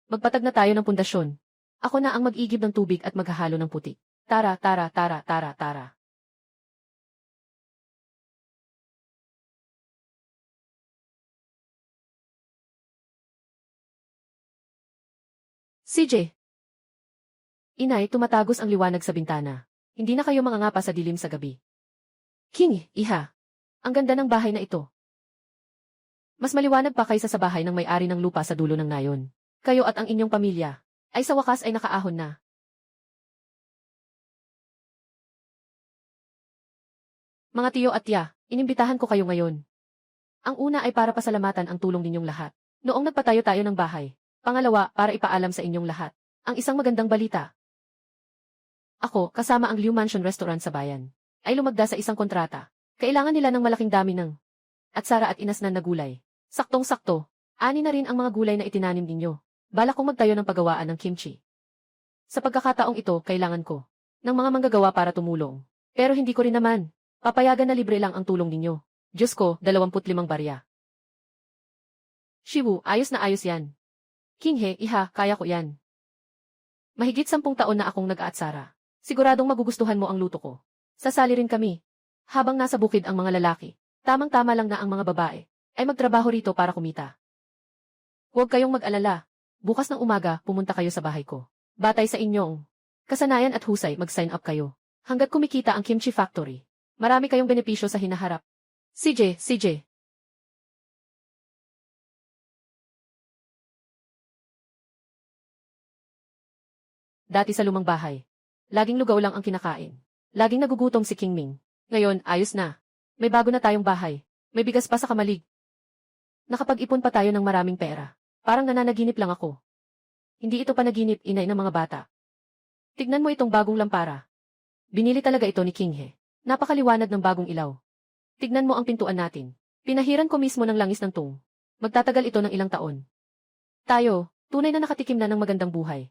Magpatag na tayo ng pundasyon. Ako na ang mag-igib ng tubig at maghahalo ng putik. Tara, tara, tara, tara, tara. CJ. Inay, tumatagos ang liwanag sa bintana. Hindi na kayo mangangapa sa dilim sa gabi. King, iha. Ang ganda ng bahay na ito. Mas maliwanag pa kaysa sa bahay ng may-ari ng lupa sa dulo ng nayon. Kayo at ang inyong pamilya ay sa wakas ay nakaahon na. Mga tiyo at tiya, inimbitahan ko kayo ngayon. Ang una ay para pasalamatan ang tulong ninyong lahat. Noong nagpatayo tayo ng bahay. Pangalawa, para ipaalam sa inyong lahat ang isang magandang balita. Ako, kasama ang Liu Mansion Restaurant sa bayan, ay lumagda sa isang kontrata. Kailangan nila ng malaking dami ng atsara at inasnan na gulay. Saktong-sakto, 6 na rin ang mga gulay na itinanim ninyo. Balak kong magtayo ng paggawaan ng kimchi. Sa pagkakataong ito, kailangan ko ng mga manggagawa para tumulong. Pero hindi ko rin naman papayagan na libre lang ang tulong ninyo. Diyos ko, 25 barya. Shiwu, ayos na ayos yan. Kinghe, iha, kaya ko yan. Mahigit 10 taon na akong nag-aatsara. Siguradong magugustuhan mo ang luto ko. Sasali rin kami. Habang nasa bukid ang mga lalaki, tamang-tama lang na ang mga babae ay magtrabaho rito para kumita. Huwag kayong mag-alala. Bukas ng umaga, pumunta kayo sa bahay ko. Batay sa inyong kasanayan at husay, mag-sign up kayo. Hanggat kumikita ang Kimchi Factory, marami kayong benepisyo sa hinaharap. CJ. Dati sa lumang bahay, laging lugaw lang ang kinakain. Laging nagugutom si King Ming. Ngayon, ayos na. May bago na tayong bahay. May bigas pa sa kamalig. Nakapag-ipon pa tayo ng maraming pera. Parang nananaginip lang ako. Hindi ito panaginip, inay ng mga bata. Tignan mo itong bagong lampara. Binili talaga ito ni Kinghe. Napakaliwanag ng bagong ilaw. Tignan mo ang pintuan natin. Pinahiran ko mismo ng langis ng tung. Magtatagal ito ng ilang taon. Tayo, tunay na nakatikim na ng magandang buhay.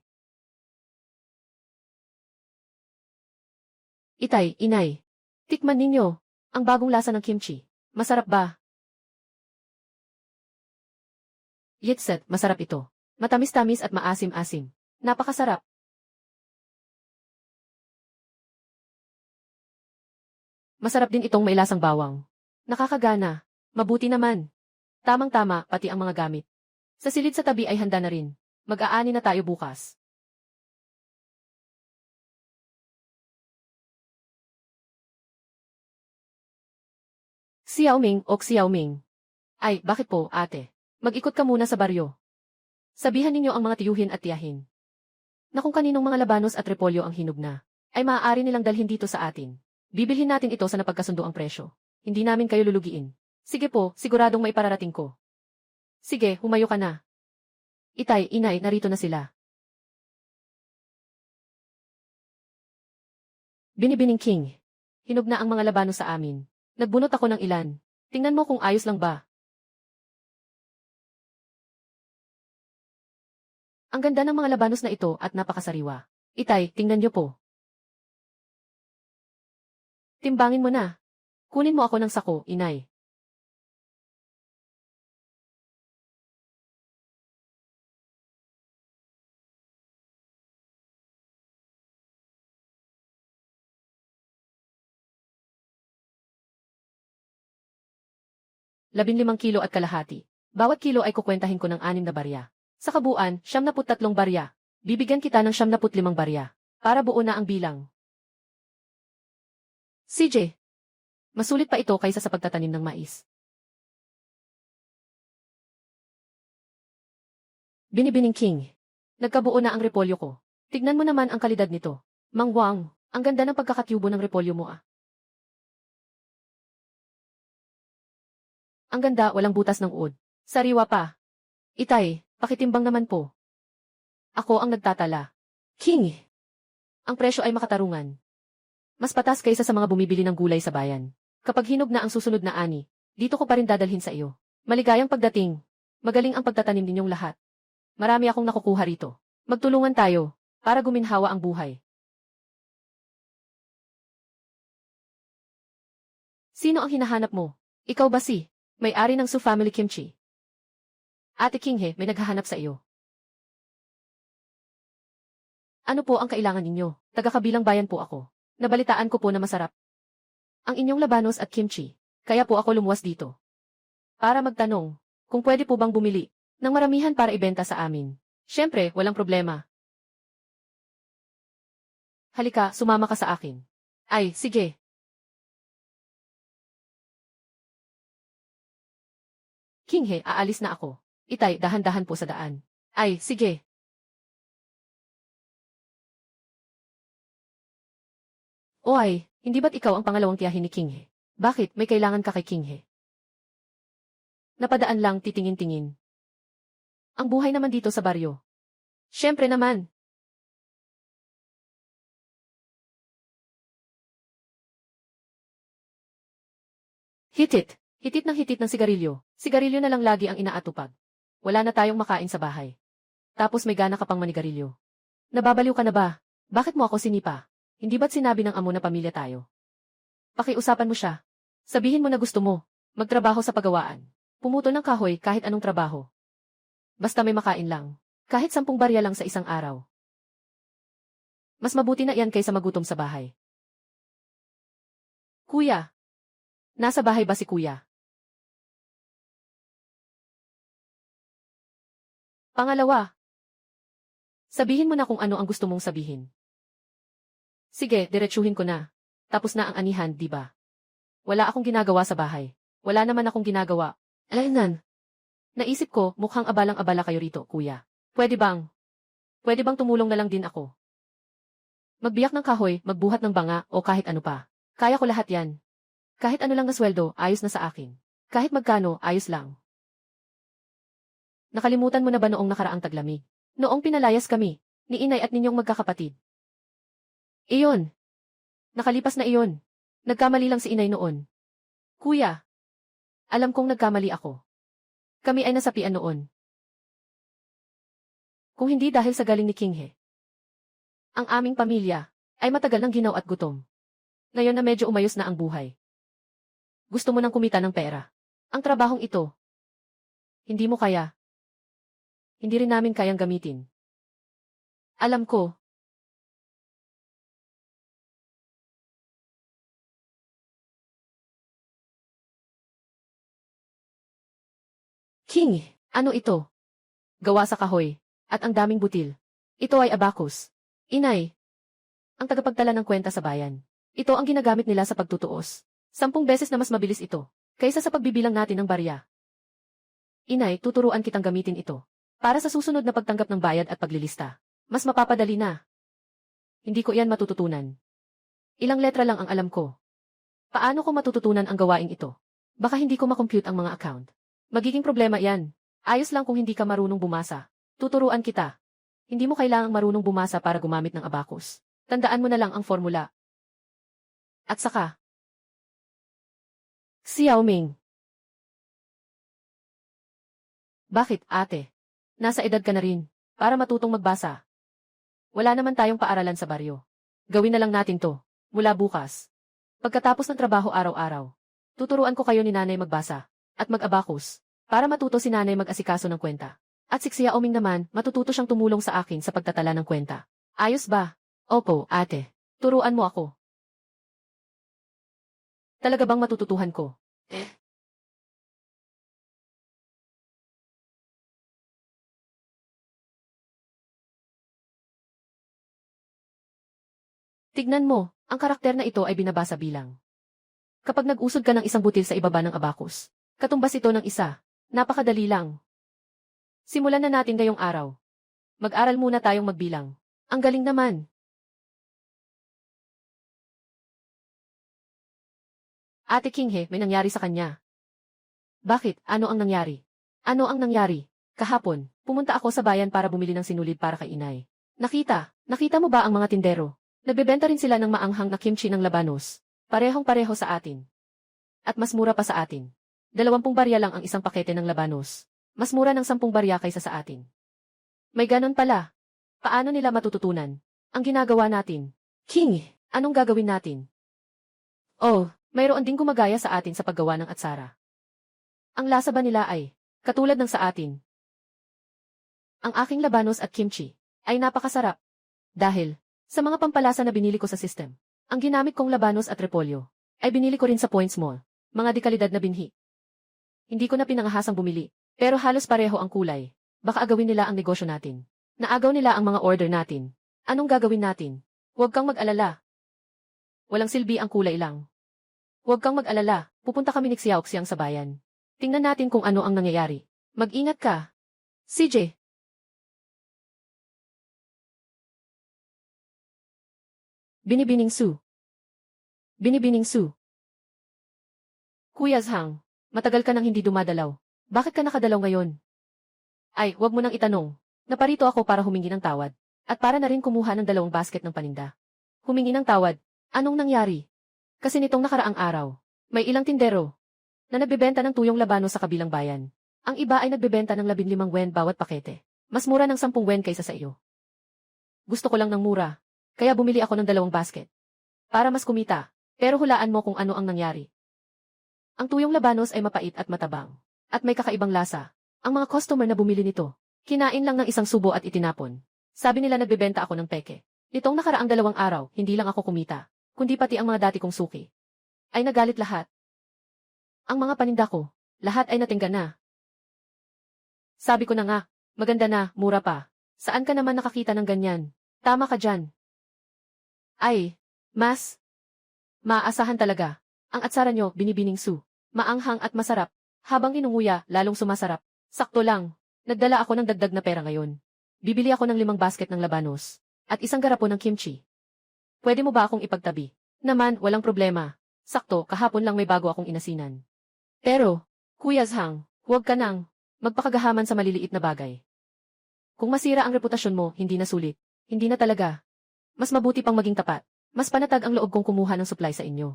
Itay, inay. Tikman ninyo ang bagong lasa ng kimchi. Masarap ba? Yetset, masarap ito. Matamis-tamis at maasim-asim. Napakasarap. Masarap din itong may lasang bawang. Nakakagana. Mabuti naman. Tamang-tama, pati ang mga gamit. Sa silid sa tabi ay handa na rin. Mag-aani na tayo bukas. Xiaoming o Xiaoming. Ay, bakit po, ate? Mag-ikot ka muna sa baryo. Sabihan ninyo ang mga tiyuhin at tiyahin na kung kaninong mga labanos at repolyo ang hinog na, ay maaari nilang dalhin dito sa atin. Bibilhin natin ito sa napagkasundo ang presyo. Hindi namin kayo lulugiin. Sige po, siguradong may pararating ko. Sige, humayo ka na. Itay, inay, narito na sila. Binibining King. Hinog na ang mga labano sa amin. Nagbunot ako ng ilan. Tingnan mo kung ayos lang ba. Ang ganda ng mga labanos na ito at napakasariwa. Itay, tingnan niyo po. Timbangin mo na. Kunin mo ako ng sako, inay. ₱15 at kalahati. Bawat kilo ay kukwentahin ko ng 6 na barya. Sa kabuuan, 73 barya. Bibigyan kita ng 75 barya. Para buo na ang bilang. CJ. Masulit pa ito kaysa sa pagtatanim ng mais. Binibining King. Nagkabuo na ang repolyo ko. Tignan mo naman ang kalidad nito. Mang Wang, ang ganda ng pagkakatyubo ng repolyo mo ah. Ang ganda, walang butas ng uod. Sariwa pa. Itay, pakitimbang naman po. Ako ang nagtatala. King. Ang presyo ay makatarungan. Mas patas kaysa sa mga bumibili ng gulay sa bayan. Kapag hinog na ang susunod na ani, dito ko pa rin dadalhin sa iyo. Maligayang pagdating. Magaling ang pagtatanim ninyong lahat. Marami akong nakukuha rito. Magtulungan tayo, para guminhawa ang buhay. Sino ang hinahanap mo? Ikaw ba si may-ari ng Su Family Kimchi? Ate Kinghe, may naghahanap sa iyo. Ano po ang kailangan ninyo? Taga-kabilang bayan po ako. Nabalitaan ko po na masarap ang inyong labanos at kimchi. Kaya po ako lumuwas dito. Para magtanong, kung pwede po bang bumili ng maramihan para ibenta sa amin. Siyempre, walang problema. Halika, sumama ka sa akin. Ay, sige. Kinghe, aalis na ako. Itay, dahan-dahan po sa daan. Ay, sige. O ay, hindi ba't ikaw ang pangalawang tiyahin ni Kinghe? Bakit, may kailangan ka kay Kinghe? Napadaan lang, titingin-tingin. Ang buhay naman dito sa baryo. Siyempre naman. Hitit. Hitit ng sigarilyo. Sigarilyo na lang lagi ang inaatupag. Wala na tayong makain sa bahay. Tapos may gana ka pang manigarilyo. Nababaliw ka na ba? Bakit mo ako sinipa? Hindi ba't sinabi ng amo na pamilya tayo? Pakiusapan mo siya. Sabihin mo na gusto mo. Magtrabaho sa pagawaan. Pumuto ng kahoy kahit anong trabaho. Basta may makain lang. Kahit 10 barya lang sa isang araw. Mas mabuti na iyan kaysa magutom sa bahay. Kuya. Nasa bahay ba si kuya? Pangalawa. Sabihin mo na kung ano ang gusto mong sabihin. Sige, diretsuhin ko na. Tapos na ang anihan, di ba? Wala akong ginagawa sa bahay. Wala naman akong ginagawa. Alainan. Naisip ko, mukhang abalang-abala kayo rito, kuya. Pwede bang tumulong na lang din ako? Magbiyak ng kahoy, magbuhat ng banga, o kahit ano pa. Kaya ko lahat yan. Kahit ano lang na sweldo, ayos na sa akin. Kahit magkano, ayos lang. Nakalimutan mo na ba noong nakaraang taglamig? Noong pinalayas kami, ni inay at ninyong magkakapatid. Iyon. Nakalipas na iyon. Nagkamali lang si inay noon. Kuya. Alam kong nagkamali ako. Kami ay nasapian noon. Kung hindi dahil sa galing ni Kinghe. Ang aming pamilya ay matagal ng ginaw at gutom. Ngayon na medyo umayos na ang buhay. Gusto mo nang kumita ng pera. Ang trabahong ito. Hindi mo kaya. Hindi rin namin kayang gamitin. Alam ko. King, ano ito? Gawa sa kahoy, at ang daming butil. Ito ay abacus. Inay. Ang tagapagtala ng kwenta sa bayan. Ito ang ginagamit nila sa pagtutuos. 10 beses na mas mabilis ito, kaysa sa pagbibilang natin ng barya. Inay, tuturuan kitang gamitin ito. Para sa susunod na pagtanggap ng bayad at paglilista. Mas mapapadali na. Hindi ko iyan matututunan. Ilang letra lang ang alam ko. Paano ko matututunan ang gawaing ito? Baka hindi ko makompute ang mga account. Magiging problema yan. Ayos lang kung hindi ka marunong bumasa. Tuturuan kita. Hindi mo kailangang marunong bumasa para gumamit ng abacus. Tandaan mo na lang ang formula. At saka, Xiaoming. Bakit, ate? Nasa edad ka na rin, para matutong magbasa. Wala naman tayong paaralan sa baryo. Gawin na lang natin to, mula bukas. Pagkatapos ng trabaho araw-araw, tuturuan ko kayo ni nanay magbasa, at mag-abacus, para matuto si nanay mag-asikaso ng kwenta. At si Xiaoming naman, matututo siyang tumulong sa akin sa pagtatala ng kwenta. Ayos ba? Opo, ate. Turuan mo ako. Talaga bang matututuhan ko? Tignan mo, ang karakter na ito ay binabasa bilang. Kapag nag-usod ka ng isang butil sa ibaba ng abacus, katumbas ito ng isa. Napakadali lang. Simulan na natin ngayong araw. Mag-aral muna tayong magbilang. Ang galing naman. Ate Kinghe, may nangyari sa kanya. Bakit? Ano ang nangyari? Ano ang nangyari? Kahapon, pumunta ako sa bayan para bumili ng sinulid para kay inay. Nakita mo ba ang mga tindero? Nagbebenta rin sila ng maanghang na kimchi ng labanos. Parehong-pareho sa atin. At mas mura pa sa atin. 20 barya lang ang isang pakete ng labanos. Mas mura ng 10 barya kaysa sa atin. May ganon pala. Paano nila matututunan? Ang ginagawa natin. King, anong gagawin natin? Oh, mayroon ding gumagaya sa atin sa paggawa ng atsara. Ang lasa ba nila ay katulad ng sa atin? Ang aking labanos at kimchi ay napakasarap. Dahil sa mga pampalasa na binili ko sa system, ang ginamit kong labanos at repolyo ay binili ko rin sa Points Mall, mga dekalidad na binhi. Hindi ko na pinangahasang bumili, pero halos pareho ang kulay. Baka agawin nila ang negosyo natin. Naagaw nila ang mga order natin. Anong gagawin natin? Huwag kang mag-alala. Walang silbi ang kulay lang. Huwag kang mag-alala, pupunta kami ni Xiaoxiang sa bayan. Tingnan natin kung ano ang nangyayari. Mag-ingat ka. CJ. Binibining Su. Binibining Su. Kuya Zhang, matagal ka nang hindi dumadalaw. Bakit ka nakadalaw ngayon? Ay, wag mo nang itanong. Naparito ako para humingi ng tawad. At para na rin kumuha ng 2 basket ng paninda. Humingi ng tawad. Anong nangyari? Kasi nitong nakaraang araw, may ilang tindero na nagbebenta ng tuyong labano sa kabilang bayan. Ang iba ay nagbebenta ng 15 wen bawat pakete. Mas mura ng 10 wen kaysa sa iyo. Gusto ko lang ng mura, kaya bumili ako ng 2 basket. Para mas kumita, pero hulaan mo kung ano ang nangyari. Ang tuyong labanos ay mapait at matabang, at may kakaibang lasa. Ang mga customer na bumili nito, kinain lang ng isang subo at itinapon. Sabi nila nagbebenta ako ng peke. Nitong nakaraang 2 araw, hindi lang ako kumita, kundi pati ang mga dati kong suki. Ay nagalit lahat. Ang mga paninda ko, lahat ay natingga na. Sabi ko na nga, maganda na, mura pa. Saan ka naman nakakita ng ganyan? Tama ka dyan. Ay, mas maasahan talaga. Ang atsara nyo, binibining Su. Maanghang at masarap. Habang inunguya, lalong sumasarap. Sakto lang. Nagdala ako ng dagdag na pera ngayon. Bibili ako ng 5 basket ng labanos. At isang garapon ng kimchi. Pwede mo ba akong ipagtabi? Naman, walang problema. Sakto, kahapon lang may bago akong inasinan. Pero, Kuya Zhang, huwag ka nang magpakagahaman sa maliliit na bagay. Kung masira ang reputasyon mo, hindi na sulit. Hindi na talaga. Mas mabuti pang maging tapat. Mas panatag ang loob kong kumuha ng supply sa inyo.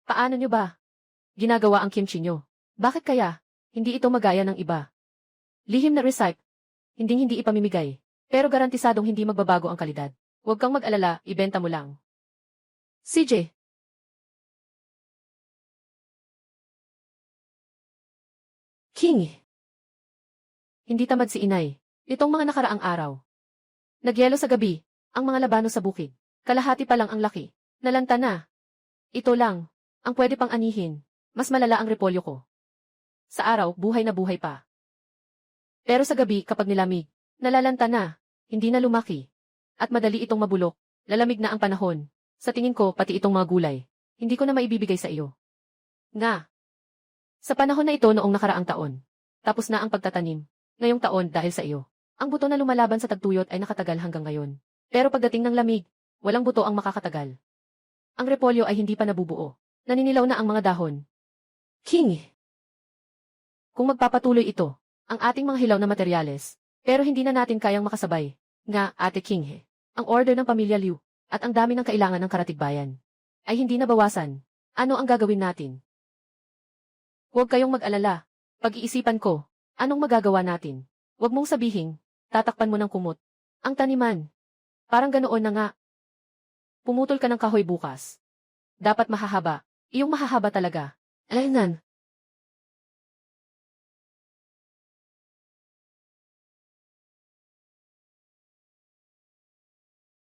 Paano nyo ba ginagawa ang kimchi nyo? Bakit kaya hindi ito magaya ng iba? Lihim na recipe. Hindi ipamimigay. Pero garantisadong hindi magbabago ang kalidad. Huwag kang mag-alala, ibenta mo lang. CJ. King. Hindi tamad si inay. Nitong mga nakaraang araw. Nagyelo sa gabi, ang mga labano sa bukid. Kalahati pa lang ang laki. Nalanta na. Ito lang, ang pwede pang anihin. Mas malala ang repolyo ko. Sa araw, buhay na buhay pa. Pero sa gabi, kapag nilamig, nalalanta na. Hindi na lumaki. At madali itong mabulok. Lalamig na ang panahon. Sa tingin ko, pati itong mga gulay. Hindi ko na maibibigay sa iyo. Nga. Sa panahon na ito noong nakaraang taon. Tapos na ang pagtatanim. Ngayong taon dahil sa iyo. Ang buto na lumalaban sa tagtuyot ay nakatagal hanggang ngayon. Pero pagdating ng lamig, walang buto ang makakatagal. Ang repolyo ay hindi pa nabubuo. Naninilaw na ang mga dahon. King! Kung magpapatuloy ito, ang ating mga hilaw na materyales, pero hindi na natin kayang makasabay. Nga, Ate King, ang order ng Pamilya Liu, at ang dami ng kailangan ng karatigbayan, ay hindi nabawasan. Ano ang gagawin natin? Huwag kayong mag-alala. Pag-iisipan ko, anong magagawa natin? Huwag mong sabihin, tatakpan mo ng kumot. Ang taniman. Parang ganoon na nga. Pumutol ka ng kahoy bukas. Dapat mahahaba. Iyong mahahaba talaga. Alainan.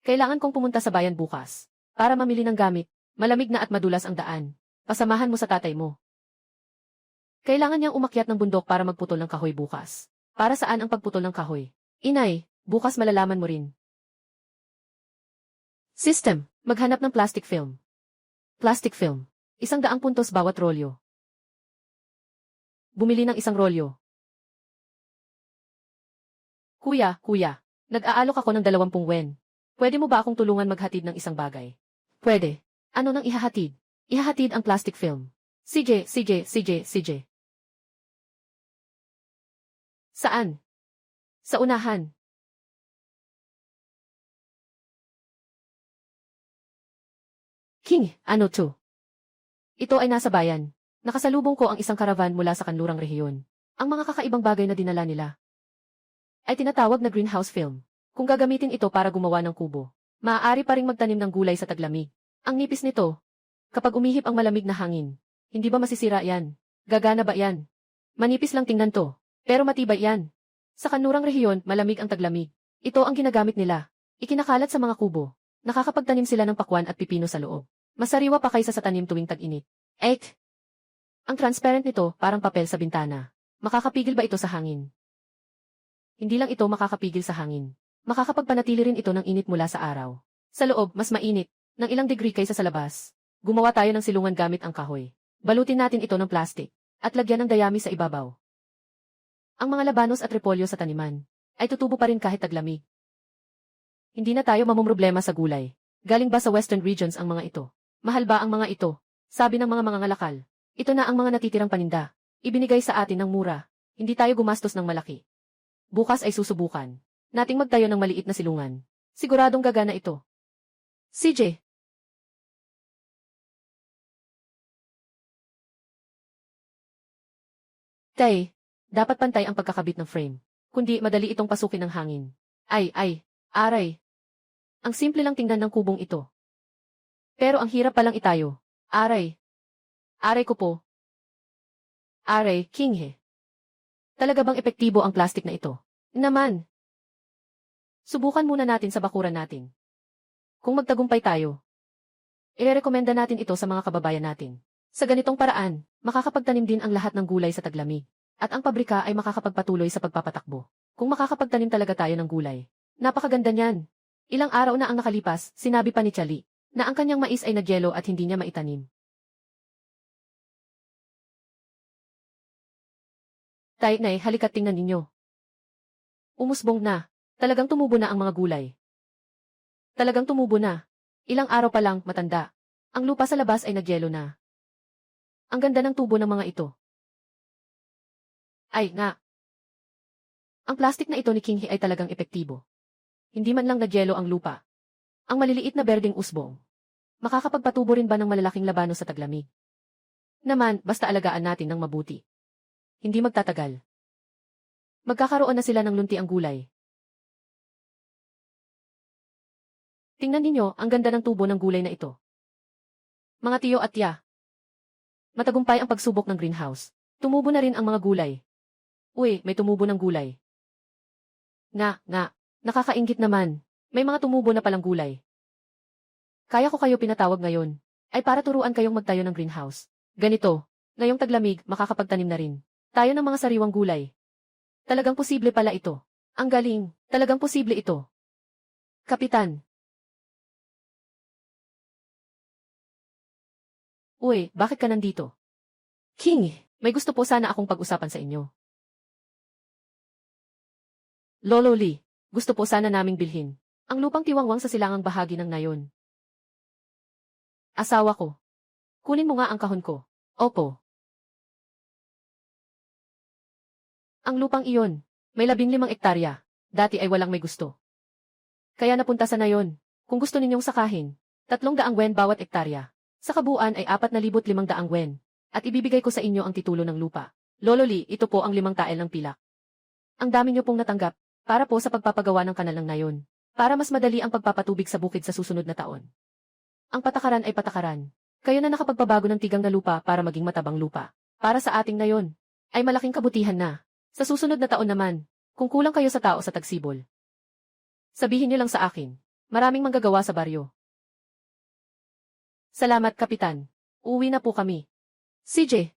Kailangan kong pumunta sa bayan bukas. Para mamili ng gamit. Malamig na at madulas ang daan. Pasamahan mo sa tatay mo. Kailangan niyang umakyat ng bundok para magputol ng kahoy bukas. Para saan ang pagputol ng kahoy? Inay, bukas malalaman mo rin. System. Maghanap ng plastic film. Plastic film. 100 puntos bawat rolyo. Bumili ng 1 rolyo. Kuya, nag-aalok ako ng 20 wen. Pwede mo ba akong tulungan maghatid ng isang bagay? Pwede. Ano nang ihahatid? Ihahatid ang plastic film. CJ. Saan? Sa unahan. King, ano to? Ito ay nasa bayan. Nakasalubong ko ang isang karavan mula sa kanlurang rehiyon. Ang mga kakaibang bagay na dinala nila ay tinatawag na greenhouse film. Kung gagamitin ito para gumawa ng kubo, maaari pa ring magtanim ng gulay sa taglamig. Ang nipis nito, kapag umihip ang malamig na hangin, hindi ba masisira yan? Gagana ba yan? Manipis lang tingnan to, pero matibay yan. Sa kanlurang rehiyon, malamig ang taglamig. Ito ang ginagamit nila. Ikinakalat sa mga kubo. Nakakapagtanim sila ng pakwan at pipino sa loob. Masariwa pa kaysa sa tanim tuwing tag-init. Ang transparent nito, parang papel sa bintana. Makakapigil ba ito sa hangin? Hindi lang ito makakapigil sa hangin. Makakapagpanatili rin ito ng init mula sa araw. Sa loob, mas mainit, ng ilang degree kaysa sa labas. Gumawa tayo ng silungan gamit ang kahoy. Balutin natin ito ng plastic, at lagyan ng dayami sa ibabaw. Ang mga labanos at repolyo sa taniman, ay tutubo pa rin kahit taglamig. Hindi na tayo mamumroblema sa gulay. Galing ba sa western regions ang mga ito? Mahal ba ang mga ito? Sabi ng mga mangangalakal. Ito na ang mga natitirang paninda. Ibinigay sa atin ng mura. Hindi tayo gumastos ng malaki. Bukas ay susubukan nating magtayo ng maliit na silungan. Siguradong gagana ito. CJ. Tay, dapat pantay ang pagkakabit ng frame. Kundi madali itong pasukin ng hangin. Aray. Ang simple lang tingnan ng kubong ito. Pero ang hirap palang itayo. Aray ko po. King. Talaga bang epektibo ang plastic na ito? Naman. Subukan muna natin sa bakuran natin. Kung magtagumpay tayo, irerekomenda natin ito sa mga kababayan natin. Sa ganitong paraan, makakapagtanim din ang lahat ng gulay sa taglamig. At ang pabrika ay makakapagpatuloy sa pagpapatakbo. Kung makakapagtanim talaga tayo ng gulay. Napakaganda niyan. Ilang araw na ang nakalipas, sinabi pa ni Chali, na ang kanyang mais ay nagyelo at hindi niya maitanim. Tay, nay, halika't tingnan ninyo. Umusbong na. Talagang tumubo na ang mga gulay. Talagang tumubo na. Ilang araw pa lang, matanda. Ang lupa sa labas ay nagyelo na. Ang ganda ng tubo ng mga ito. Nga. Ang plastic na ito ni King He ay talagang epektibo. Hindi man lang nagyelo ang lupa. Ang maliliit na berdeng usbong. Makakapagpatubo rin ba ng malalaking labano sa taglamig? Naman, basta alagaan natin ng mabuti. Hindi magtatagal. Magkakaroon na sila ng lunti ang gulay. Tingnan ninyo, ang ganda ng tubo ng gulay na ito. Mga tiyo at tiya. Matagumpay ang pagsubok ng greenhouse. Tumubo na rin ang mga gulay. Uy, may tumubo ng gulay. Nga, nakakainggit naman. May mga tumubo na palang gulay. Kaya ko kayo pinatawag ngayon. Ay para turuan kayong magtayo ng greenhouse. Ganito, ngayong taglamig, makakapagtanim na rin. Tayo ng mga sariwang gulay. Talagang posible pala ito. Ang galing, talagang posible ito. Kapitan. Uy, bakit ka nandito? King, may gusto po sana akong pag-usapan sa inyo. Lolo Lee, gusto po sana naming bilhin ang lupang tiwangwang sa silangang bahagi ng Nayon. Asawa ko. Kunin mo nga ang kahon ko. Opo. Ang lupang iyon, may 15 ektarya. Dati ay walang may gusto. Kaya napunta sa nayon. Kung gusto ninyong sakahin, 300 wen bawat ektarya. Sa kabuuan ay 4,500 wen. At ibibigay ko sa inyo ang titulo ng lupa. Lolo Lee, ito po ang 5 tael ng pilak. Ang dami niyo pong natanggap, para po sa pagpapagawa ng kanal ng nayon. Para mas madali ang pagpapatubig sa bukid sa susunod na taon. Ang patakaran ay patakaran. Kayo na nakapagpabago ng tigang na lupa para maging matabang lupa. Para sa ating nayon, ay malaking kabutihan na. Sa susunod na taon naman, kung kulang kayo sa tao sa tagsibol, sabihin niyo lang sa akin. Maraming manggagawa sa baryo. Salamat, Kapitan. Uuwi na po kami. CJ,